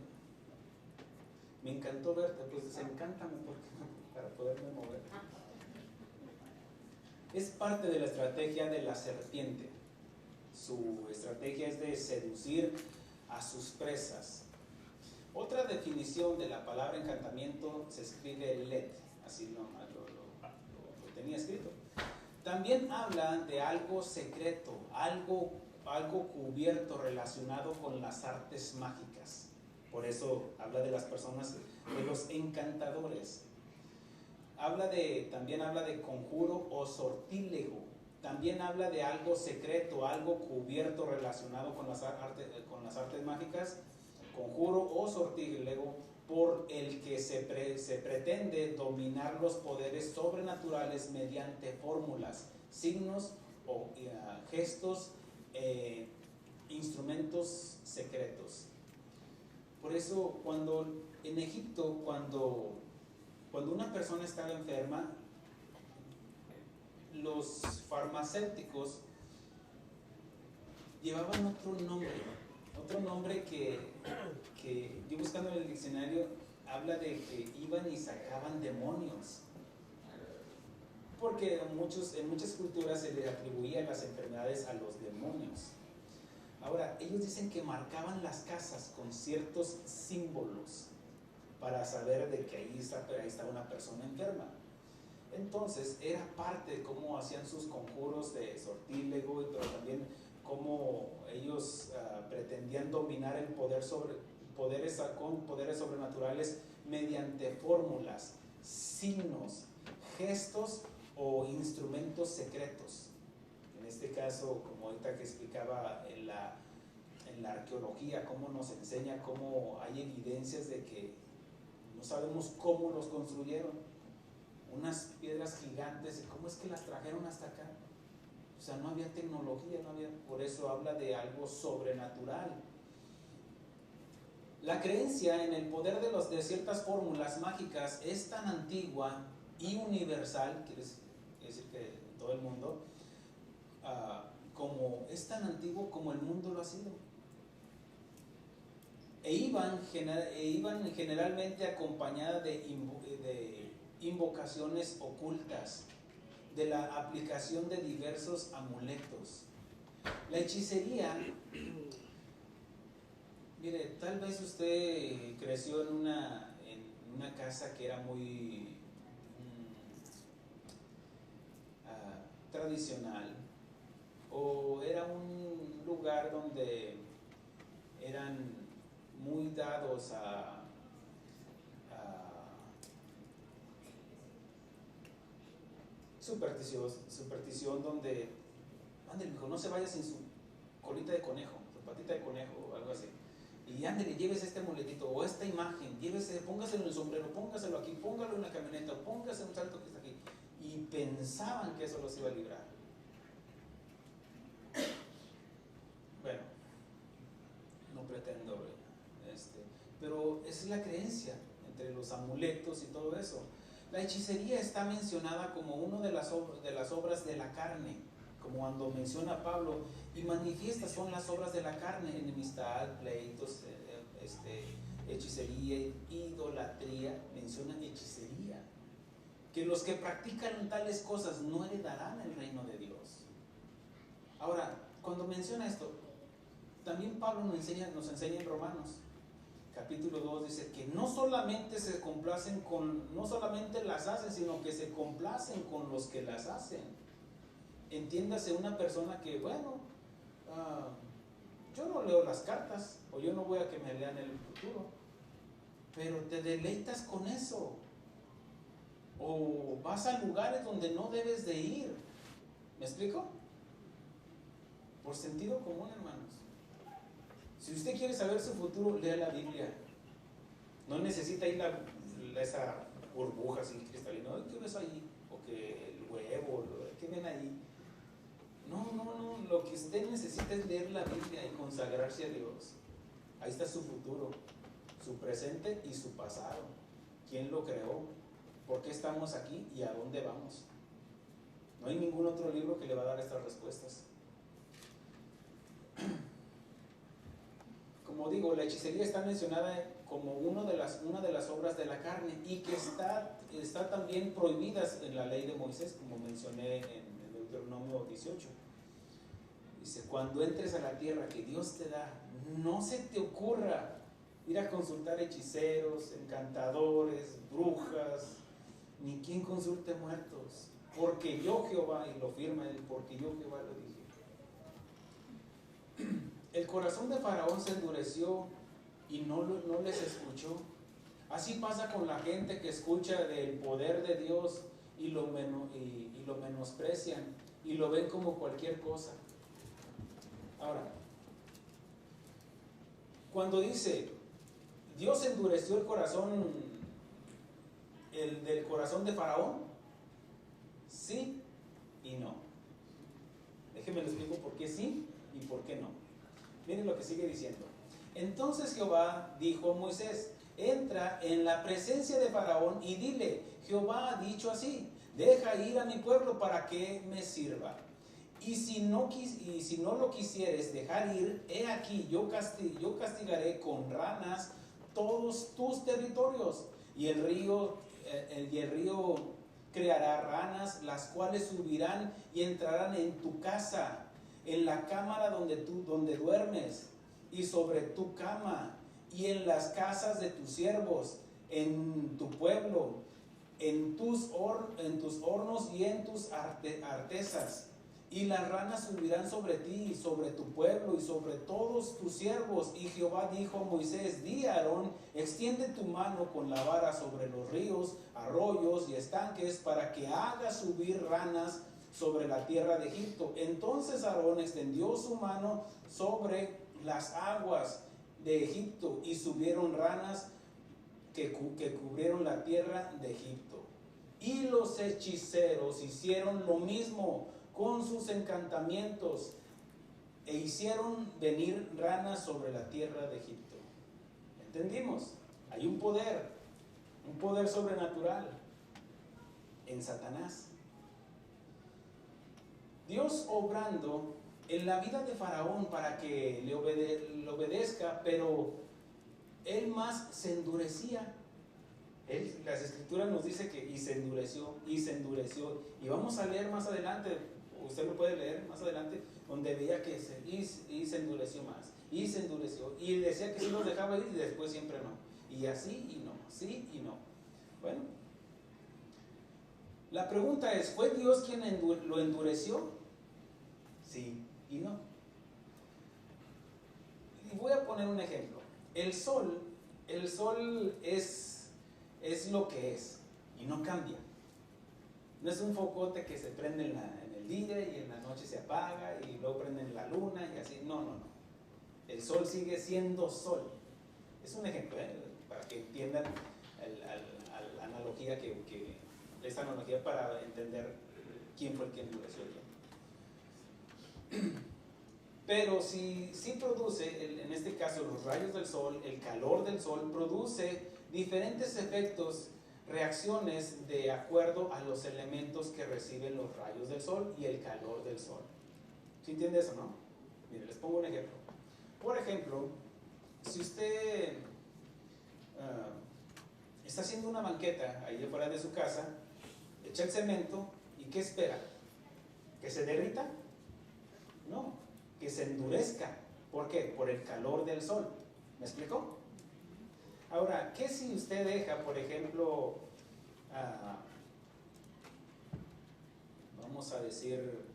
Speaker 1: me encantó verte, pues desencántame para poderme mover. Es parte de la estrategia de la serpiente. Su estrategia es de seducir a sus presas. Otra definición de la palabra encantamiento se escribe let, así lo tenía escrito. También habla de algo secreto, algo cubierto relacionado con las artes mágicas. Por eso habla de las personas, de los encantadores. También habla de conjuro o sortílego. También habla de algo secreto, algo cubierto relacionado con las artes mágicas, conjuro o sortílego, por el que se pretende dominar los poderes sobrenaturales mediante fórmulas, signos o gestos, instrumentos secretos. Por eso en Egipto, cuando una persona estaba enferma, los farmacéuticos llevaban otro nombre que yo buscando en el diccionario habla de que iban y sacaban demonios, porque en muchas culturas se le atribuían las enfermedades a los demonios. Ahora, ellos dicen que marcaban las casas con ciertos símbolos para saber de que ahí está una persona enferma. Entonces era parte de cómo hacían sus conjuros de sortílego, pero también cómo ellos pretendían dominar el poder con poderes sobrenaturales mediante fórmulas, signos, gestos o instrumentos secretos. En este caso, como ahorita que explicaba en la arqueología, cómo nos enseña cómo hay evidencias de que no sabemos cómo los construyeron, unas piedras gigantes, ¿cómo es que las trajeron hasta acá? O sea, no había tecnología, por eso habla de algo sobrenatural. La creencia en el poder de ciertas fórmulas mágicas es tan antigua y universal, quiere decir que en todo el mundo, es tan antiguo como el mundo lo ha sido. E iban generalmente acompañadas de invocaciones ocultas, de la aplicación de diversos amuletos. La hechicería, mire, tal vez usted creció en una casa que era muy tradicional, o era un lugar donde eran muy dados a superstición donde, ándale, hijo, no se vaya sin su colita de conejo, su patita de conejo o algo así. Y ándale, llévese este amuletito o esta imagen, póngaselo en el sombrero, póngaselo aquí, póngalo en la camioneta, póngase un salto que está aquí. Y pensaban que eso los iba a librar. Bueno, no pretendo, pero esa es la creencia entre los amuletos y todo eso. La hechicería está mencionada como una de las obras de la carne, como cuando menciona Pablo, y manifiestas son las obras de la carne: enemistad, pleitos, hechicería, idolatría. Menciona hechicería, que los que practican tales cosas no heredarán el reino de Dios. Ahora, cuando menciona esto, también Pablo nos enseña en Romanos capítulo 2, dice que no solamente las hacen, sino que se complacen con los que las hacen. Entiéndase, una persona que, yo no leo las cartas, o yo no voy a que me lean el futuro, pero te deleitas con eso, o vas a lugares donde no debes de ir. ¿Me explico? Por sentido común, hermanos. Si usted quiere saber su futuro, lea la Biblia. No necesita ir esa burbuja así cristalina. ¿Qué ves ahí? O que el huevo, ¿qué ven ahí? No. Lo que usted necesita es leer la Biblia y consagrarse a Dios. Ahí está su futuro. su presente y su pasado. ¿Quién lo creó? ¿Por qué estamos aquí y a dónde vamos? No hay ningún otro libro que le va a dar estas respuestas. Como digo, la hechicería está mencionada como una de las obras de la carne y que está también prohibidas en la ley de Moisés, como mencioné en Deuteronomio 18. Dice, cuando entres a la tierra que Dios te da, no se te ocurra ir a consultar hechiceros, encantadores, brujas, ni quien consulte muertos, porque yo Jehová, y lo firma él, porque yo Jehová lo dije. El corazón de Faraón se endureció y no les escuchó. Así pasa con la gente que escucha del poder de Dios y lo menosprecian y lo ven como cualquier cosa. Ahora, cuando dice Dios endureció el corazón, el del corazón de Faraón, sí y no. Déjenme les explico por qué sí y por qué no. Miren lo que sigue diciendo. Entonces Jehová dijo a Moisés, entra en la presencia de Faraón y dile, Jehová ha dicho así, deja ir a mi pueblo para que me sirva. Y si no lo quisieres dejar ir, he aquí, yo castigaré con ranas todos tus territorios. Y el río creará ranas, las cuales subirán y entrarán en tu casa, en la cámara donde duermes, y sobre tu cama, y en las casas de tus siervos, en tu pueblo, en tus hornos y en tus artesas. Y las ranas subirán sobre ti, y sobre tu pueblo, y sobre todos tus siervos. Y Jehová dijo a Moisés, di a Aarón, extiende tu mano con la vara sobre los ríos, arroyos y estanques, para que haga subir ranas sobre la tierra de Egipto. Entonces Aarón extendió su mano sobre las aguas de Egipto, y subieron ranas que cubrieron la tierra de Egipto. Y los hechiceros hicieron lo mismo con sus encantamientos, e hicieron venir ranas sobre la tierra de Egipto. ¿Entendimos? Hay un poder sobrenatural en Satanás. Dios obrando en la vida de Faraón para que le obedezca, pero él más se endurecía. Las escrituras nos dice que y se endureció. Y vamos a leer más adelante, usted lo puede leer más adelante, donde veía que se endureció más, y se endureció, y decía que sí los dejaba ir y después siempre no. Y así y no, sí y no. Bueno, la pregunta es, ¿fue Dios quien lo endureció? Sí y no. Y voy a poner un ejemplo. El sol es lo que es y no cambia. No es un focote que se prende en el día y en la noche se apaga y luego prende la luna y así. No. El sol sigue siendo sol. Es un ejemplo, para que entiendan la analogía esta analogía para entender quién fue el que endureció el tiempo. Pero si produce, en este caso los rayos del sol, el calor del sol, produce diferentes efectos, reacciones de acuerdo a los elementos que reciben los rayos del sol y el calor del sol. ¿Sí entiende eso, no? Mire, les pongo un ejemplo. Por ejemplo, si usted está haciendo una banqueta ahí afuera de su casa, echa el cemento y ¿qué espera? ¿Que se derrita? No, que se endurezca. ¿Por qué? Por el calor del sol. ¿Me explicó? Ahora, ¿qué si usted deja, por ejemplo, vamos a decir,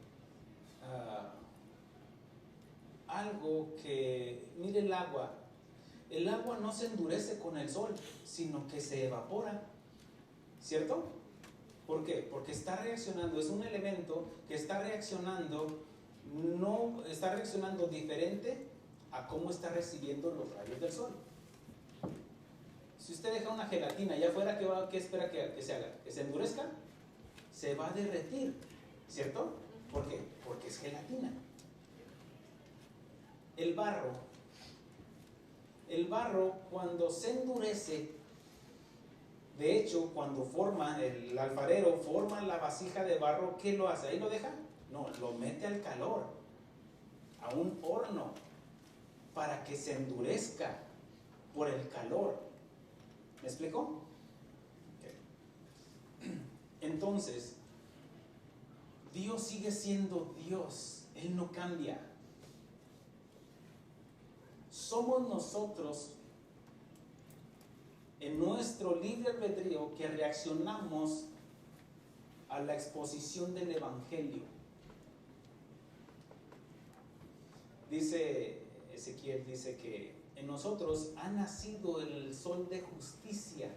Speaker 1: algo que, mire el agua no se endurece con el sol, sino que se evapora, ¿cierto? ¿Por qué? Porque está reaccionando, es un elemento que está reaccionando diferente a cómo está recibiendo los rayos del sol. Si usted deja una gelatina allá afuera, ¿qué espera que se haga? ¿Que se endurezca? Se va a derretir, ¿cierto? ¿Por qué? Porque es gelatina. El barro el barro cuando se endurece, de hecho, cuando el alfarero forma la vasija de barro, ¿qué lo hace? ¿Ahí lo deja? No, lo mete al calor, a un horno, para que se endurezca por el calor. ¿Me explico? Okay. Entonces, Dios sigue siendo Dios, Él no cambia. Somos nosotros, en nuestro libre albedrío, que reaccionamos a la exposición del Evangelio. Dice Ezequiel, dice que en nosotros ha nacido el sol de justicia.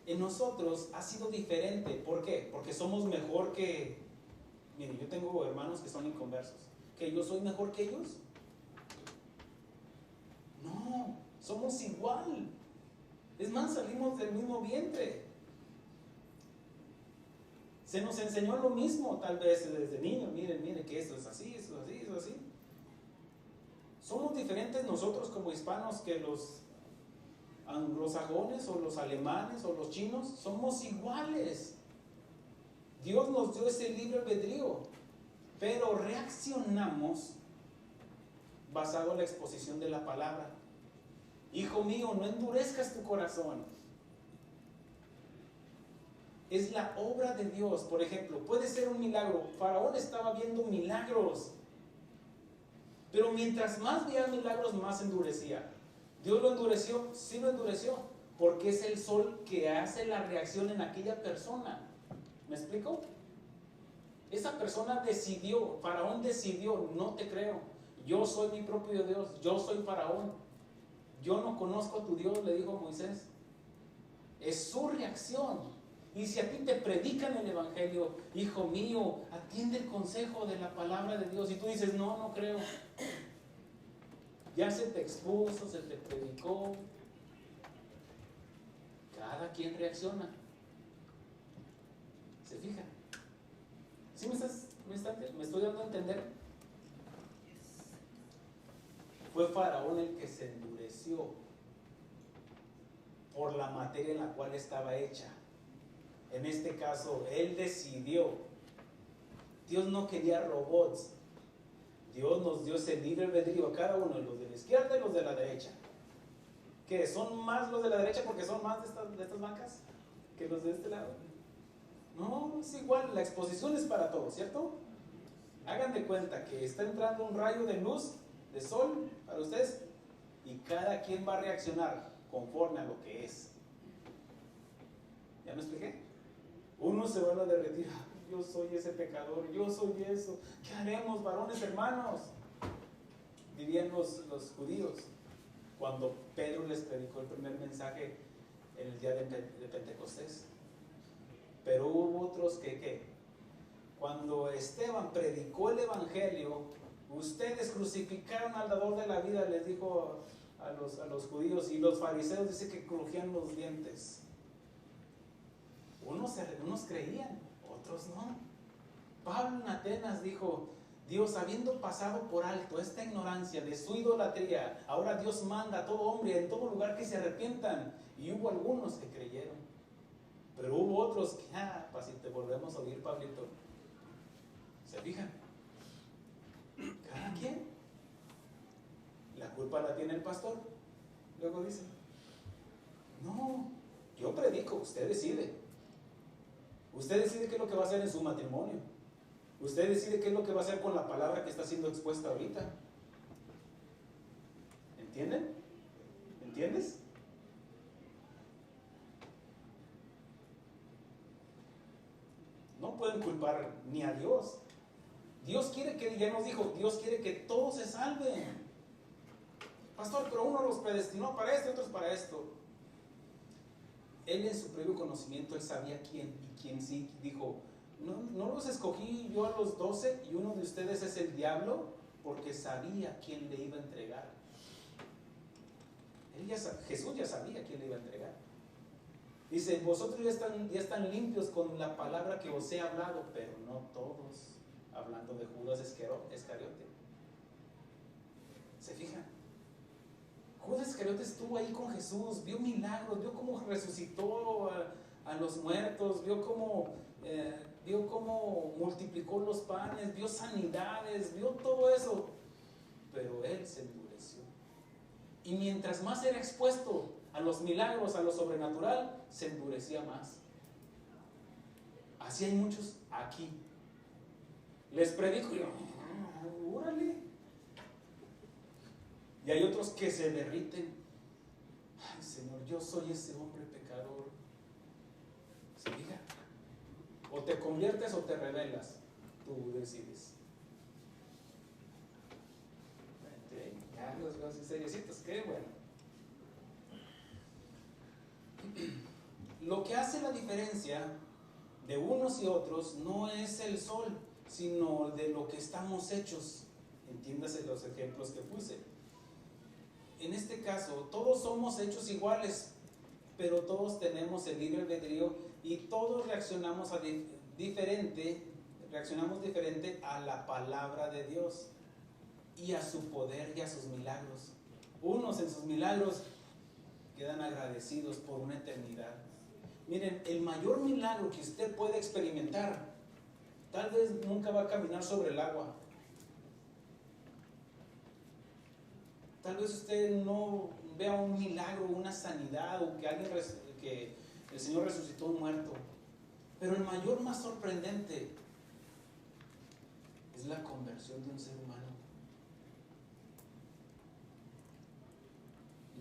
Speaker 1: En nosotros ha sido diferente. ¿Por qué? Porque somos mejor que... Miren, yo tengo hermanos que son inconversos. ¿Que yo soy mejor que ellos? No, somos igual. Es más, salimos del mismo vientre. Se nos enseñó lo mismo, tal vez desde niños. Miren que esto es así, esto es así, esto es así. Somos diferentes nosotros como hispanos que los anglosajones o los alemanes o los chinos. Somos iguales. Dios nos dio ese libre albedrío, pero reaccionamos basado en la exposición de la palabra. Hijo mío, no endurezcas tu corazón. Es la obra de Dios. Por ejemplo, puede ser un milagro. Faraón estaba viendo milagros, pero mientras más veía milagros, más endurecía. ¿Dios lo endureció? Sí lo endureció, porque es el sol que hace la reacción en aquella persona. ¿Me explico? Esa persona decidió, Faraón decidió, no te creo, yo soy mi propio Dios, yo soy Faraón, yo no conozco a tu Dios, le dijo Moisés. Es su reacción. Y si a ti te predican el Evangelio, hijo mío, atiende el consejo de la palabra de Dios, y tú dices, no, no creo, ya se te expuso, se te predicó. Cada quien reacciona. ¿Se fijan? ¿Sí me estoy dando a entender? Fue Faraón el que se endureció por la materia en la cual estaba hecha. En este caso, él decidió. Dios no quería robots. Dios nos dio ese libre albedrío a cada uno, los de la izquierda y los de la derecha. ¿Qué? ¿Son más los de la derecha porque son más de estas bancas que los de este lado? No, es igual, la exposición es para todos, ¿cierto? Hagan de cuenta que está entrando un rayo de luz, de sol, para ustedes, y cada quien va a reaccionar conforme a lo que es. ¿Ya me expliqué? Unos se van a derretir, yo soy ese pecador, yo soy eso, ¿qué haremos, varones hermanos? Dirían los judíos, cuando Pedro les predicó el primer mensaje en el día de Pentecostés. Pero hubo otros que cuando Esteban predicó el Evangelio, ustedes crucificaron al dador de la vida, les dijo a los judíos, y los fariseos dice que crujían los dientes. Unos creían, otros no. Pablo en Atenas dijo, Dios, habiendo pasado por alto esta ignorancia de su idolatría, ahora Dios manda a todo hombre en todo lugar que se arrepientan. Y hubo algunos que creyeron, pero hubo otros que, para si te volvemos a oír, Pablito. ¿Se fijan? Cada quien. La culpa la tiene el pastor. Luego dice, no, yo predico, usted decide. Usted decide qué es lo que va a hacer en su matrimonio. Usted decide qué es lo que va a hacer con la palabra que está siendo expuesta ahorita. ¿Entienden? ¿Entiendes? No pueden culpar ni a Dios. Dios quiere que, ya nos dijo, Dios quiere que todos se salven. Pastor, pero uno los predestinó para esto y otros para esto. Él en su previo conocimiento, él sabía quién y quién sí. Dijo, no los escogí yo a los 12 y uno de ustedes es el diablo, porque sabía quién le iba a entregar. Jesús ya sabía quién le iba a entregar. Dice, vosotros ya están limpios con la palabra que os he hablado, pero no todos. Hablando de Judas Iscariote. ¿Se fijan? Judas Iscariote estuvo ahí con Jesús, vio milagros, vio cómo resucitó a los muertos, vio cómo multiplicó los panes, vio sanidades, vio todo eso. Pero él se endureció. Y mientras más era expuesto a los milagros, a lo sobrenatural, se endurecía más. Así hay muchos aquí. Les predico y órale. Y hay otros que se derriten. Ay, Señor, yo soy ese hombre pecador. ¿Se fija? O te conviertes o te rebelas. Tú decides. Ya los veo así seriecitos, qué bueno. Lo que hace la diferencia de unos y otros no es el sol, sino de lo que estamos hechos. Entiéndase los ejemplos que puse. En este caso, todos somos hechos iguales, pero todos tenemos el libre albedrío y todos reaccionamos diferente a la palabra de Dios y a su poder y a sus milagros. Unos en sus milagros quedan agradecidos por una eternidad. Miren, el mayor milagro que usted puede experimentar, tal vez nunca va a caminar sobre el agua. Tal vez usted no vea un milagro, una sanidad, o que el Señor resucitó un muerto. Pero el mayor, más sorprendente, es la conversión de un ser humano.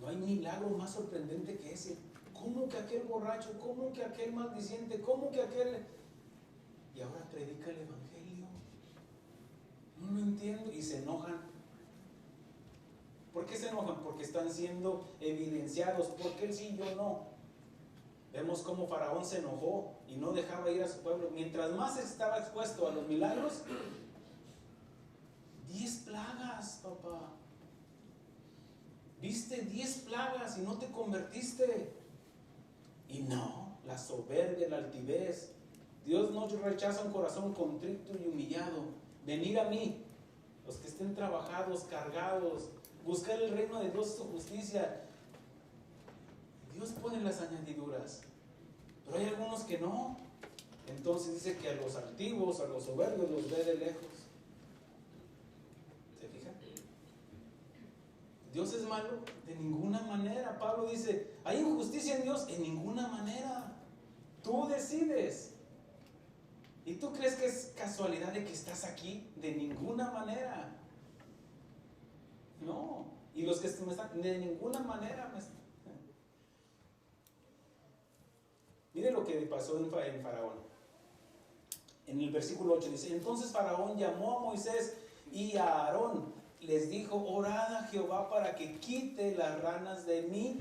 Speaker 1: No hay milagro más sorprendente que ese. ¿Cómo que aquel borracho? ¿Cómo que aquel maldiciente? ¿Cómo que aquel? Y ahora predica el evangelio. No lo entiendo. Y se enojan. ¿Por qué se enojan? Porque están siendo evidenciados. ¿Por qué él sí y yo no? Vemos cómo Faraón se enojó y no dejaba ir a su pueblo. Mientras más estaba expuesto a los milagros, 10 plagas, papá. Viste 10 plagas y no te convertiste. Y no, la soberbia, la altivez. Dios no rechaza un corazón contrito y humillado. Venid a mí, los que estén trabajados, cargados, buscar el reino de Dios y su justicia. Dios pone las añadiduras, pero hay algunos que no. Entonces dice que a los altivos, a los soberbios los ve de lejos. ¿Se fijan? ¿Dios es malo? De ninguna manera. Pablo dice, ¿hay injusticia en Dios? En ninguna manera. Tú decides. ¿Y tú crees que es casualidad de que estás aquí? De ninguna manera. No. Y los que me están, de ninguna manera me están. Mire lo que pasó en Faraón. En el versículo 8 dice, entonces Faraón llamó a Moisés y a Aarón. Les dijo, orad a Jehová para que quite las ranas de mí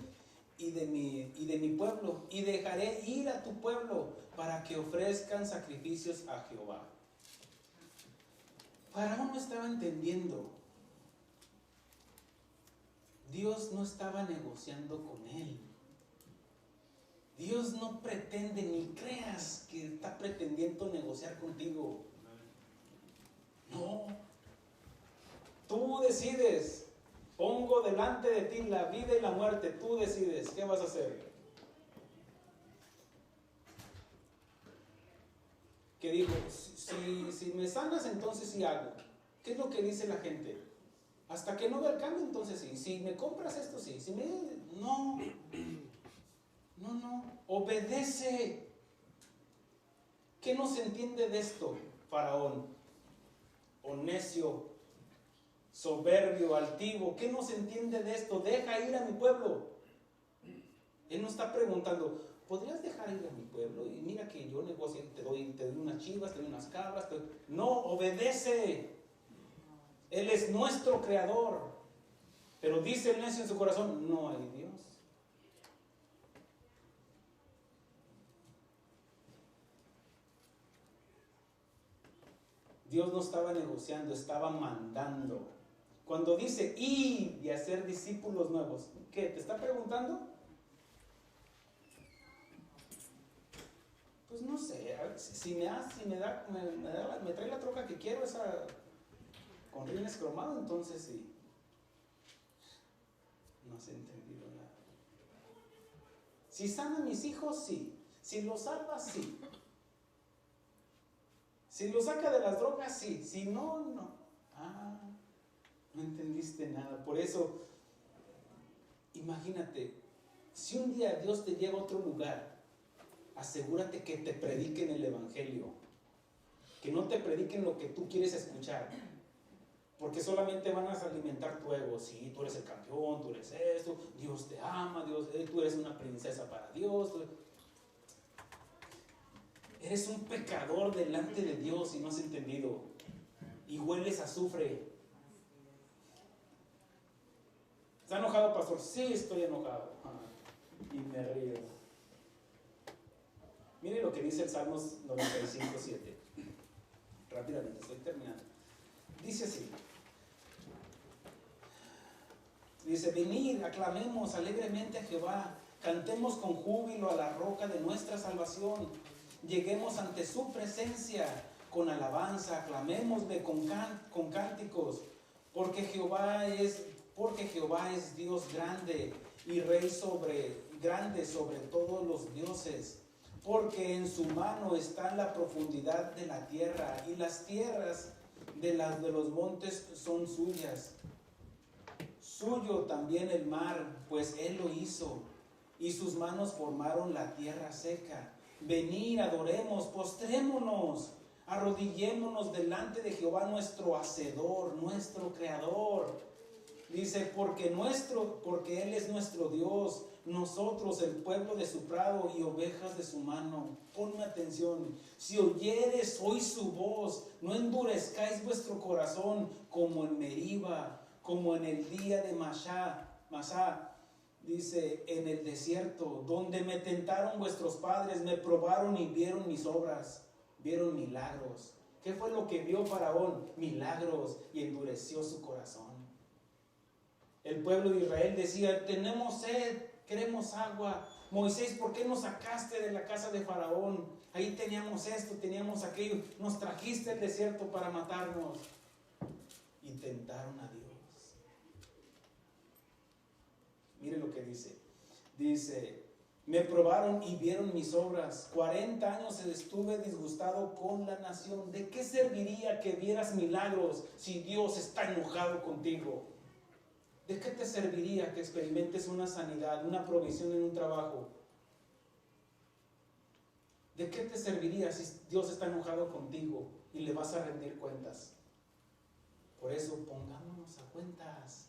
Speaker 1: y de mi pueblo, y dejaré ir a tu pueblo para que ofrezcan sacrificios a Jehová. Faraón no estaba entendiendo. Dios no estaba negociando con él. Dios no pretende, ni creas que está pretendiendo negociar contigo. No. Tú decides. Pongo delante de ti la vida y la muerte. Tú decides. ¿Qué vas a hacer? Que digo, si me sanas, entonces sí hago. ¿Qué es lo que dice la gente? Hasta que no vea el cambio, entonces sí. Si me compras esto, sí. Si me... No. No. Obedece. ¿Qué no se entiende de esto, Faraón? O necio, soberbio, altivo. ¿Qué no se entiende de esto? Deja ir a mi pueblo. Él no está preguntando, ¿podrías dejar ir a mi pueblo? Y mira que yo negocio, te doy unas chivas, te doy unas cabras. No, obedece. Él es nuestro creador. Pero dice el necio en su corazón, no hay Dios. Dios no estaba negociando, estaba mandando. Cuando dice ir y hacer discípulos nuevos, ¿qué? ¿Te está preguntando? Pues no sé, si me trae la troca que quiero, esa con rines cromado, entonces sí. No has entendido nada. Si sana a mis hijos, sí. Si los salva, sí. Si los saca de las drogas, sí. Si no, no. No entendiste nada. Por eso, imagínate, si un día Dios te lleva a otro lugar, asegúrate que te prediquen el evangelio. Que no te prediquen lo que tú quieres escuchar. Porque solamente van a alimentar tu ego. Sí, tú eres el campeón, tú eres esto, Dios te ama, tú eres una princesa para Dios. Eres un pecador delante de Dios y no has entendido. Y hueles a azufre. ¿Está enojado, pastor? Sí, estoy enojado. Y me río. Mire lo que dice el Salmos 95:7. Rápidamente, estoy terminando. Dice así. Dice, venid, aclamemos alegremente a Jehová, cantemos con júbilo a la roca de nuestra salvación, lleguemos ante su presencia con alabanza, aclamémosle con cánticos, porque Jehová es Dios grande y Rey grande sobre todos los dioses, porque en su mano está la profundidad de la tierra y las tierras de los montes son suyas. Suyo también el mar, pues él lo hizo, y sus manos formaron la tierra seca. Venid, adoremos, postrémonos, arrodillémonos delante de Jehová nuestro Hacedor, nuestro Creador. Dice, porque Él es nuestro Dios, nosotros el pueblo de su prado y ovejas de su mano. Ponme atención, si oyeres hoy su voz, no endurezcáis vuestro corazón como en Meriba, como en el día de Masá, dice, en el desierto, donde me tentaron vuestros padres, me probaron y vieron mis obras, vieron milagros. ¿Qué fue lo que vio Faraón? Milagros, y endureció su corazón. El pueblo de Israel decía, tenemos sed, queremos agua. Moisés, ¿por qué nos sacaste de la casa de Faraón? Ahí teníamos esto, teníamos aquello, nos trajiste al desierto para matarnos. Y tentaron a Dios. Mire lo que dice. Dice, me probaron y vieron mis obras. 40 años estuve disgustado con la nación. ¿De qué serviría que vieras milagros si Dios está enojado contigo? ¿De qué te serviría que experimentes una sanidad, una provisión en un trabajo? ¿De qué te serviría si Dios está enojado contigo y le vas a rendir cuentas? Por eso pongámonos a cuentas.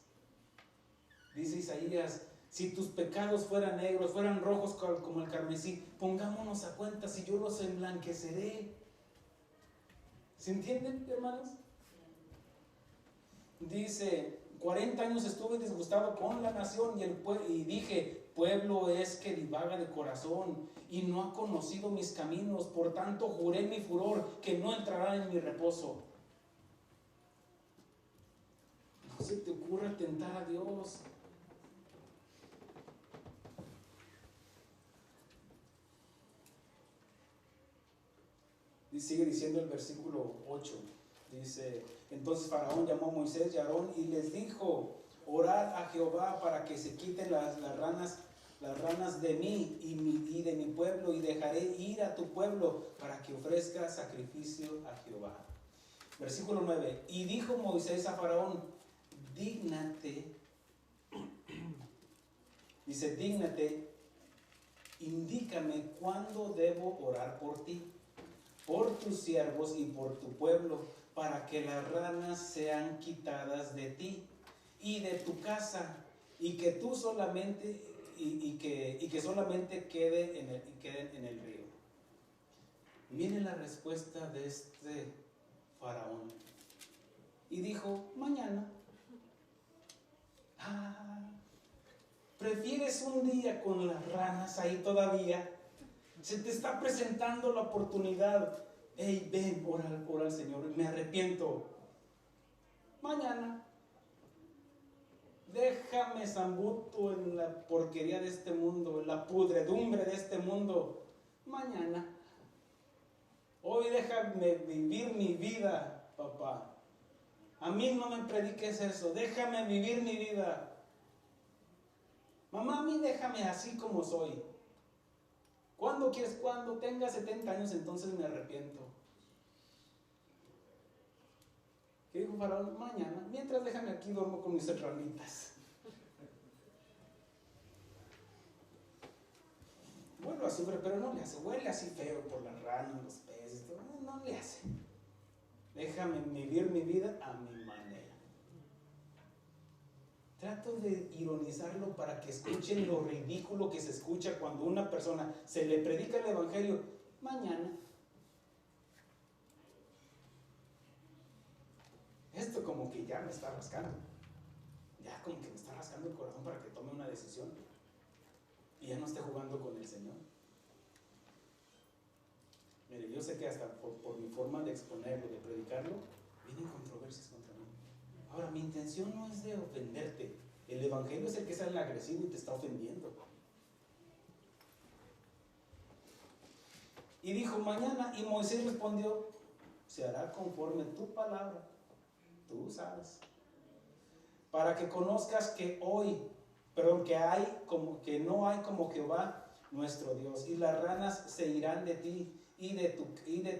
Speaker 1: Dice Isaías, si tus pecados fueran negros, fueran rojos como el carmesí, pongámonos a cuentas y yo los emblanqueceré. ¿Se entienden, hermanos? Dice, 40 años estuve disgustado con la nación y dije, pueblo es que divaga de corazón y no ha conocido mis caminos, por tanto juré en mi furor que no entrará en mi reposo. No se te ocurra tentar a Dios. Y sigue diciendo el versículo 8. Dice, entonces Faraón llamó a Moisés y a Aarón y les dijo, orad a Jehová para que se quiten las ranas de mí y de mi pueblo, y dejaré ir a tu pueblo para que ofrezca sacrificio a Jehová. Versículo 9. Y dijo Moisés a Faraón, dígnate, dice, dígnate, indícame cuándo debo orar por ti, por tus siervos y por tu pueblo, para que las ranas sean quitadas de ti y de tu casa, y que tú solamente y que solamente queden en el río. Miren la respuesta de este Faraón. Y dijo, mañana. ¿Prefieres un día con las ranas ahí todavía? Se te está presentando la oportunidad. Hey, ven, ora al Señor, me arrepiento. Mañana. Déjame zambuto en la porquería de este mundo, en la pudredumbre de este mundo. Mañana. Hoy déjame vivir mi vida, papá. A mí no me prediques eso. Déjame vivir mi vida. Mamá, a mí déjame así como soy. ¿Cuándo quieres? Cuando tenga 70 años, entonces me arrepiento. ¿Qué dijo Faraón? Mañana. Mientras déjame aquí, duermo con mis serranitas. Vuelvo a sufrir, pero no le hace. Huele así feo por las ranas, los peces, todo. No le hace. Déjame vivir mi vida a mi manera. Trato de ironizarlo para que escuchen lo ridículo que se escucha cuando una persona se le predica el evangelio. Mañana. Esto como que ya me está rascando. Ya como que me está rascando el corazón para que tome una decisión. Y ya no esté jugando con el Señor. Mire, yo sé que hasta por mi forma de exponerlo, de predicarlo, vienen controversias contra mí. Ahora, mi intención no es de ofenderte. El evangelio es el que sale agresivo y te está ofendiendo. Y dijo, mañana, y Moisés respondió, se hará conforme tu palabra. Tú sabes. Para que conozcas que que no hay como Jehová nuestro Dios, y las ranas se irán de ti y de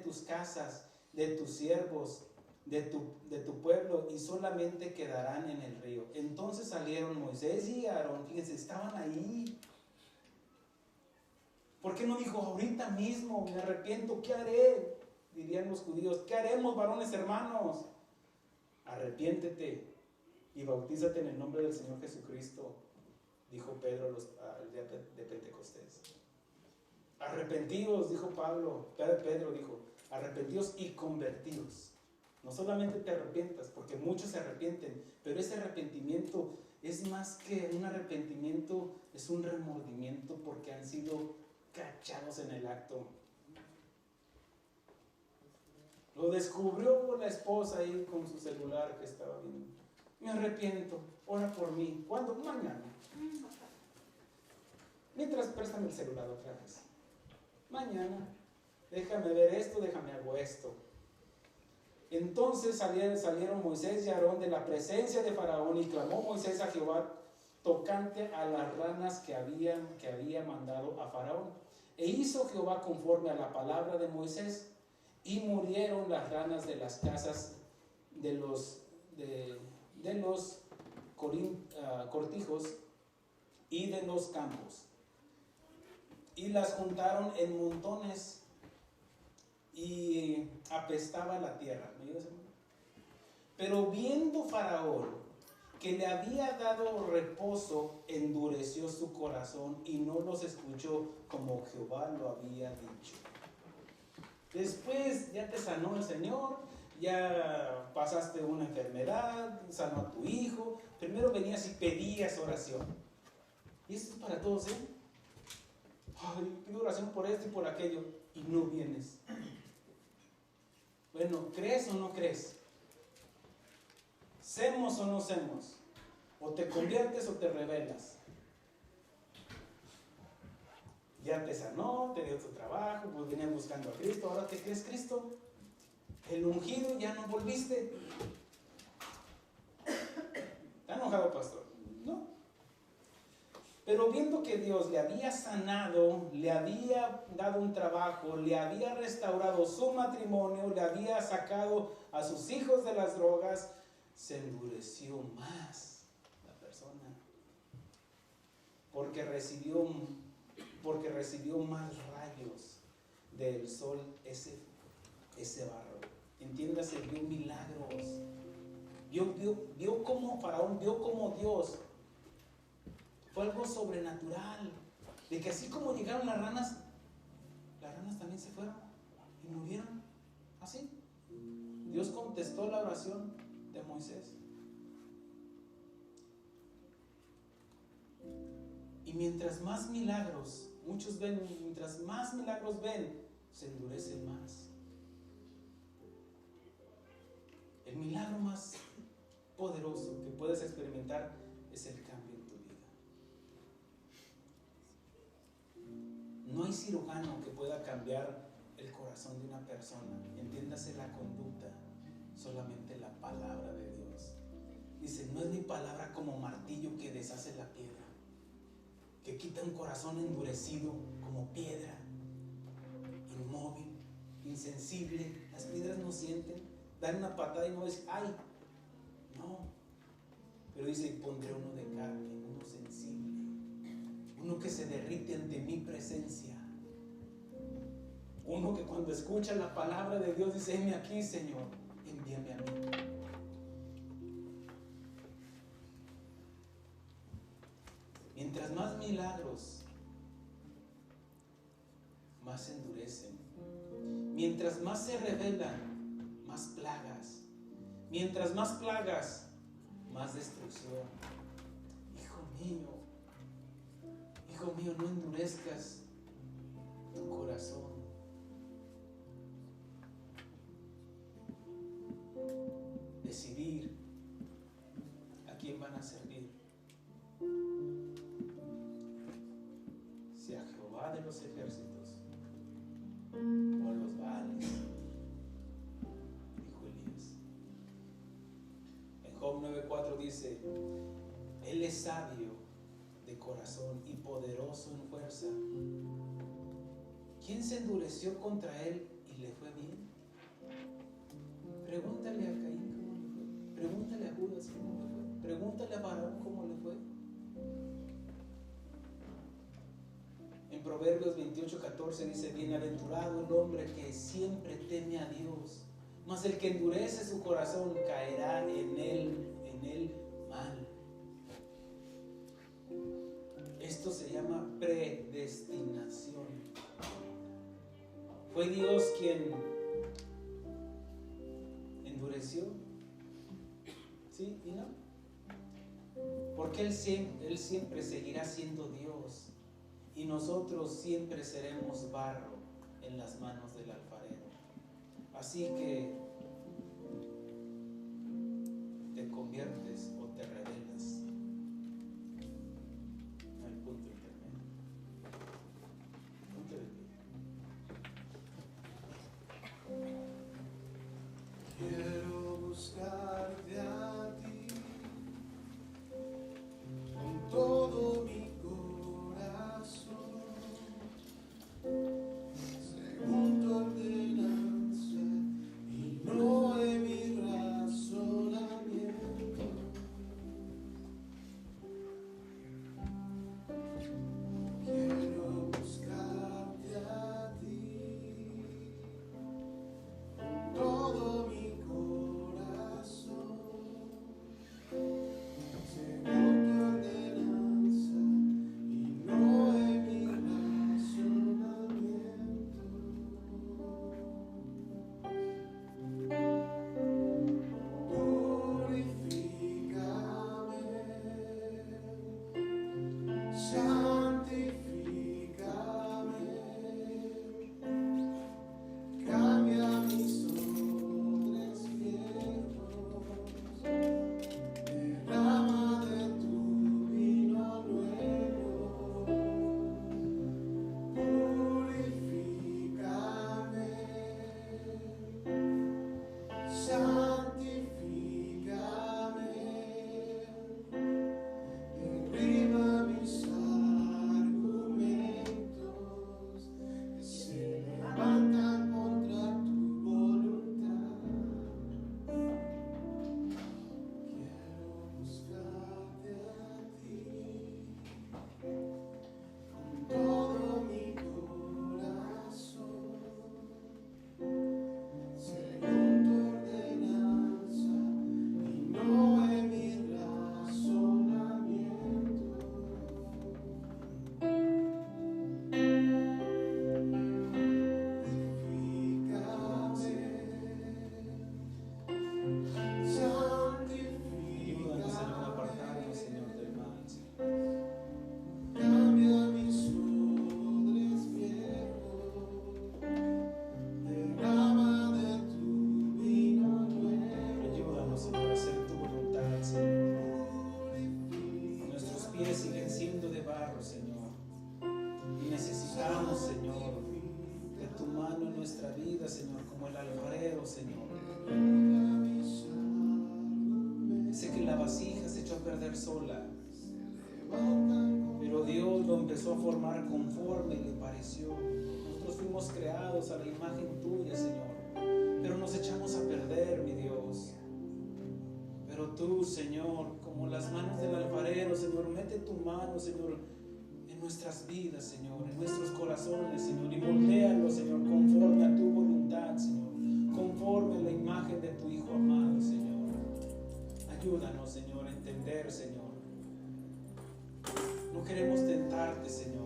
Speaker 1: tus casas, de tus siervos, de tu pueblo, y solamente quedarán en el río. Entonces salieron Moisés y Aarón, fíjense, estaban ahí. ¿Por qué no dijo ahorita mismo, me arrepiento, qué haré? Dirían los judíos, ¿qué haremos, varones hermanos? Arrepiéntete y bautízate en el nombre del Señor Jesucristo, dijo Pedro al día de Pentecostés. Arrepentíos, dijo Pedro dijo, arrepentíos y convertíos. No solamente te arrepientas, porque muchos se arrepienten, pero ese arrepentimiento es más que un arrepentimiento, es un remordimiento porque han sido cachados en el acto. Lo descubrió la esposa ahí con su celular que estaba viendo. Me arrepiento, ora por mí. ¿Cuándo? Mañana. Mientras, préstame el celular otra vez. Mañana. Déjame ver esto, déjame hago esto. Entonces salieron Moisés y Aarón de la presencia de Faraón, y clamó Moisés a Jehová tocante a las ranas que había mandado a Faraón. E hizo Jehová conforme a la palabra de Moisés, y murieron las ranas de las casas de los cortijos y de los campos, y las juntaron en montones, y apestaba la tierra. ¿Me ayudas, hermano? Pero viendo Faraón que le había dado reposo, endureció su corazón y no los escuchó como Jehová lo había dicho. Después ya te sanó el Señor, ya pasaste una enfermedad, sanó a tu hijo. Primero venías y pedías oración. Y esto es para todos, ¿eh? Ay, pido oración por esto y por aquello, y no vienes. Bueno, ¿crees o no crees? ¿Semos o no semos? ¿O te conviertes o te rebelas? Ya te sanó, te dio tu trabajo, pues venían buscando a Cristo, ahora te crees Cristo. El ungido, ya no volviste. ¿Está enojado, pastor? No. Pero viendo que Dios le había sanado, le había dado un trabajo, le había restaurado su matrimonio, le había sacado a sus hijos de las drogas, se endureció más la persona. Porque recibió más rayos del sol ese barro. Entiéndase, vio milagros. Vio como Faraón, vio como Dios. Fue algo sobrenatural. De que así como llegaron las ranas también se fueron y murieron. Así. Dios contestó la oración de Moisés. Y mientras más milagros, muchos ven, mientras más milagros ven, se endurecen más. El milagro más poderoso que puedes experimentar es el cambio en tu vida. No hay cirujano que pueda cambiar el corazón de una persona. Entiéndase la conducta, solamente la palabra de Dios. Dice, no es mi palabra como martillo que deshace la piedra. que quita un corazón endurecido como piedra, inmóvil, insensible. Las piedras no sienten, dan una patada y no dicen, ¡ay! No, pero dice, pondré uno de carne, uno sensible, uno que se derrite ante mi presencia, uno que cuando escucha la palabra de Dios dice, heme aquí, Señor, envíame a mí. Mientras más milagros, más se endurecen. Mientras más se rebelan, más plagas. Mientras más plagas, más destrucción. Hijo mío, no endurezcas tu corazón. Decidir a quién van a servir. Si a Jehová de los ejércitos o a los Baales, dijo Elías. En Job 9:4 dice, Él es sabio de corazón y poderoso en fuerza. ¿Quién se endureció contra él y le fue bien? Pregúntale a Caín cómo le fue. Pregúntale a Judas cómo le fue. Pregúntale a Balaam cómo le fue. En Proverbios 28:14 dice, bienaventurado el hombre que siempre teme a Dios, mas el que endurece su corazón caerá en él mal. Esto se llama predestinación. ¿Fue Dios quien endureció? ¿Sí y no? Porque Él siempre seguirá siendo Dios y nosotros siempre seremos barro en las manos del alfarero. Así que te conviertes o te rebelas. No hay punto intermedio. Ponte de pie.
Speaker 2: Quiero buscarte a ti con todo mi corazón, según tu ordenanza y no en mi razonamiento. Quiero buscarte a ti con todo mi corazón, según tu ordenanza y no en mi razonamiento. Purifícame, santifícame, cambia mis odres viejos, derrama de tu vino nuevo. Purifícame, santifícame, derriba mis argumentos que se levantan contra tu voluntad. Quiero buscarte a ti con todo mi corazón, según tu ordenanza y no en mi razonamiento.
Speaker 1: Ayúdanos a no apartarnos, Señor, del mal, Señor.
Speaker 2: Cambia mis odres viejos, derrama de tu vino nuevo.
Speaker 1: Ayúdanos, Señor, a hacer tu voluntad, Señor. Nuestros pies siguen siendo de barro, Señor. Y necesitamos, Señor, de tu mano en nuestra vida, Señor, como el alfarero, Señor. Sé que la vasija se echó a perder sola, pero Dios lo empezó a formar conforme le pareció. Nosotros fuimos creados a la imagen tuya, Señor, pero nos echamos a perder, mi Dios. Pero tú, Señor, como las manos del alfarero, Señor, mete tu mano, Señor, en nuestras vidas, Señor, en nuestros corazones, Señor, y moldéalo, Señor, conforme a tu voluntad, Señor, conforme a la imagen de tu Hijo amado, Señor. Ayúdanos, Señor, a entender, Señor. No queremos tentarte, Señor.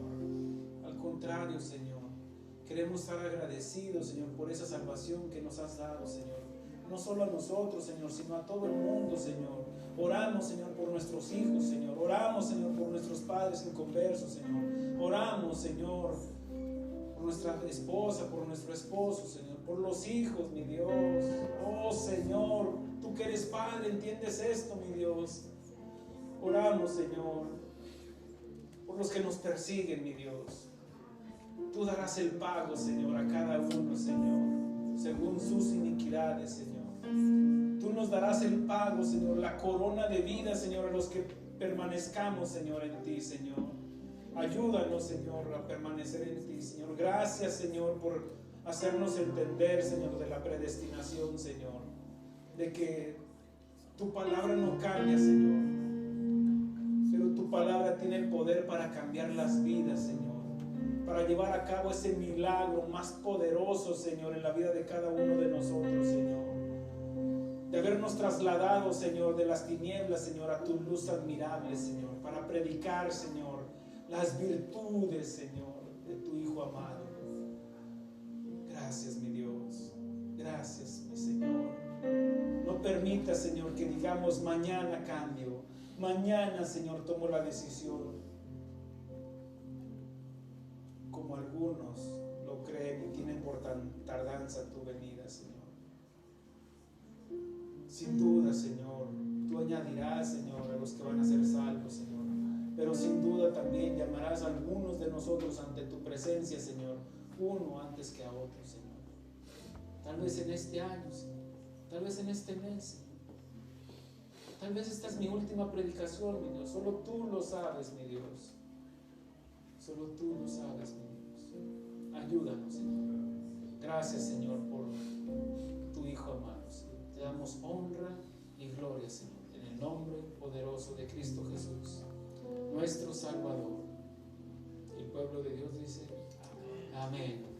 Speaker 1: Al contrario, Señor, queremos estar agradecidos, Señor, por esa salvación que nos has dado, Señor. No solo a nosotros, Señor, sino a todo el mundo, Señor. Oramos, Señor, por nuestros hijos, Señor. Oramos, Señor, por nuestros padres inconversos, Señor. Oramos, Señor, por nuestra esposa, por nuestro esposo, Señor. Por los hijos, mi Dios. Oh, Señor, tú que eres Padre, entiendes esto, mi Dios. Oramos, Señor, por los que nos persiguen, mi Dios. Tú darás el pago, Señor, a cada uno, Señor, según sus iniquidades, Señor. Tú nos darás el pago, Señor, la corona de vida, Señor, a los que permanezcamos, Señor, en ti, Señor. Ayúdanos, Señor, a permanecer en ti, Señor. Gracias, Señor, por hacernos entender, Señor, de la predestinación, Señor. De que tu palabra no cambia, Señor, pero tu palabra tiene el poder para cambiar las vidas, Señor, para llevar a cabo ese milagro más poderoso, Señor, en la vida de cada uno de nosotros, Señor. De habernos trasladado, Señor, de las tinieblas, Señor, a tu luz admirable, Señor, para predicar, Señor, las virtudes, Señor, de tu Hijo amado. Gracias, mi Dios. Gracias, mi Señor. No permita, Señor, que digamos mañana cambio. Mañana, Señor, tomo la decisión. Como algunos lo creen y tienen por tardanza tu venida, Señor. Sin duda, Señor, tú añadirás, Señor, a los que van a ser salvos, Señor. Pero sin duda también llamarás a algunos de nosotros ante tu presencia, Señor, uno antes que a otro, Señor. Tal vez en este año, Señor. Tal vez en este mes, Señor. Tal vez esta es mi última predicación, mi Dios. Solo tú lo sabes, mi Dios. Solo tú lo sabes, mi Dios. Ayúdanos, Señor. Gracias, Señor, por tu Hijo amado, Señor. Te damos honra y gloria, Señor, en el nombre poderoso de Cristo Jesús, nuestro Salvador. El pueblo de Dios dice: amén.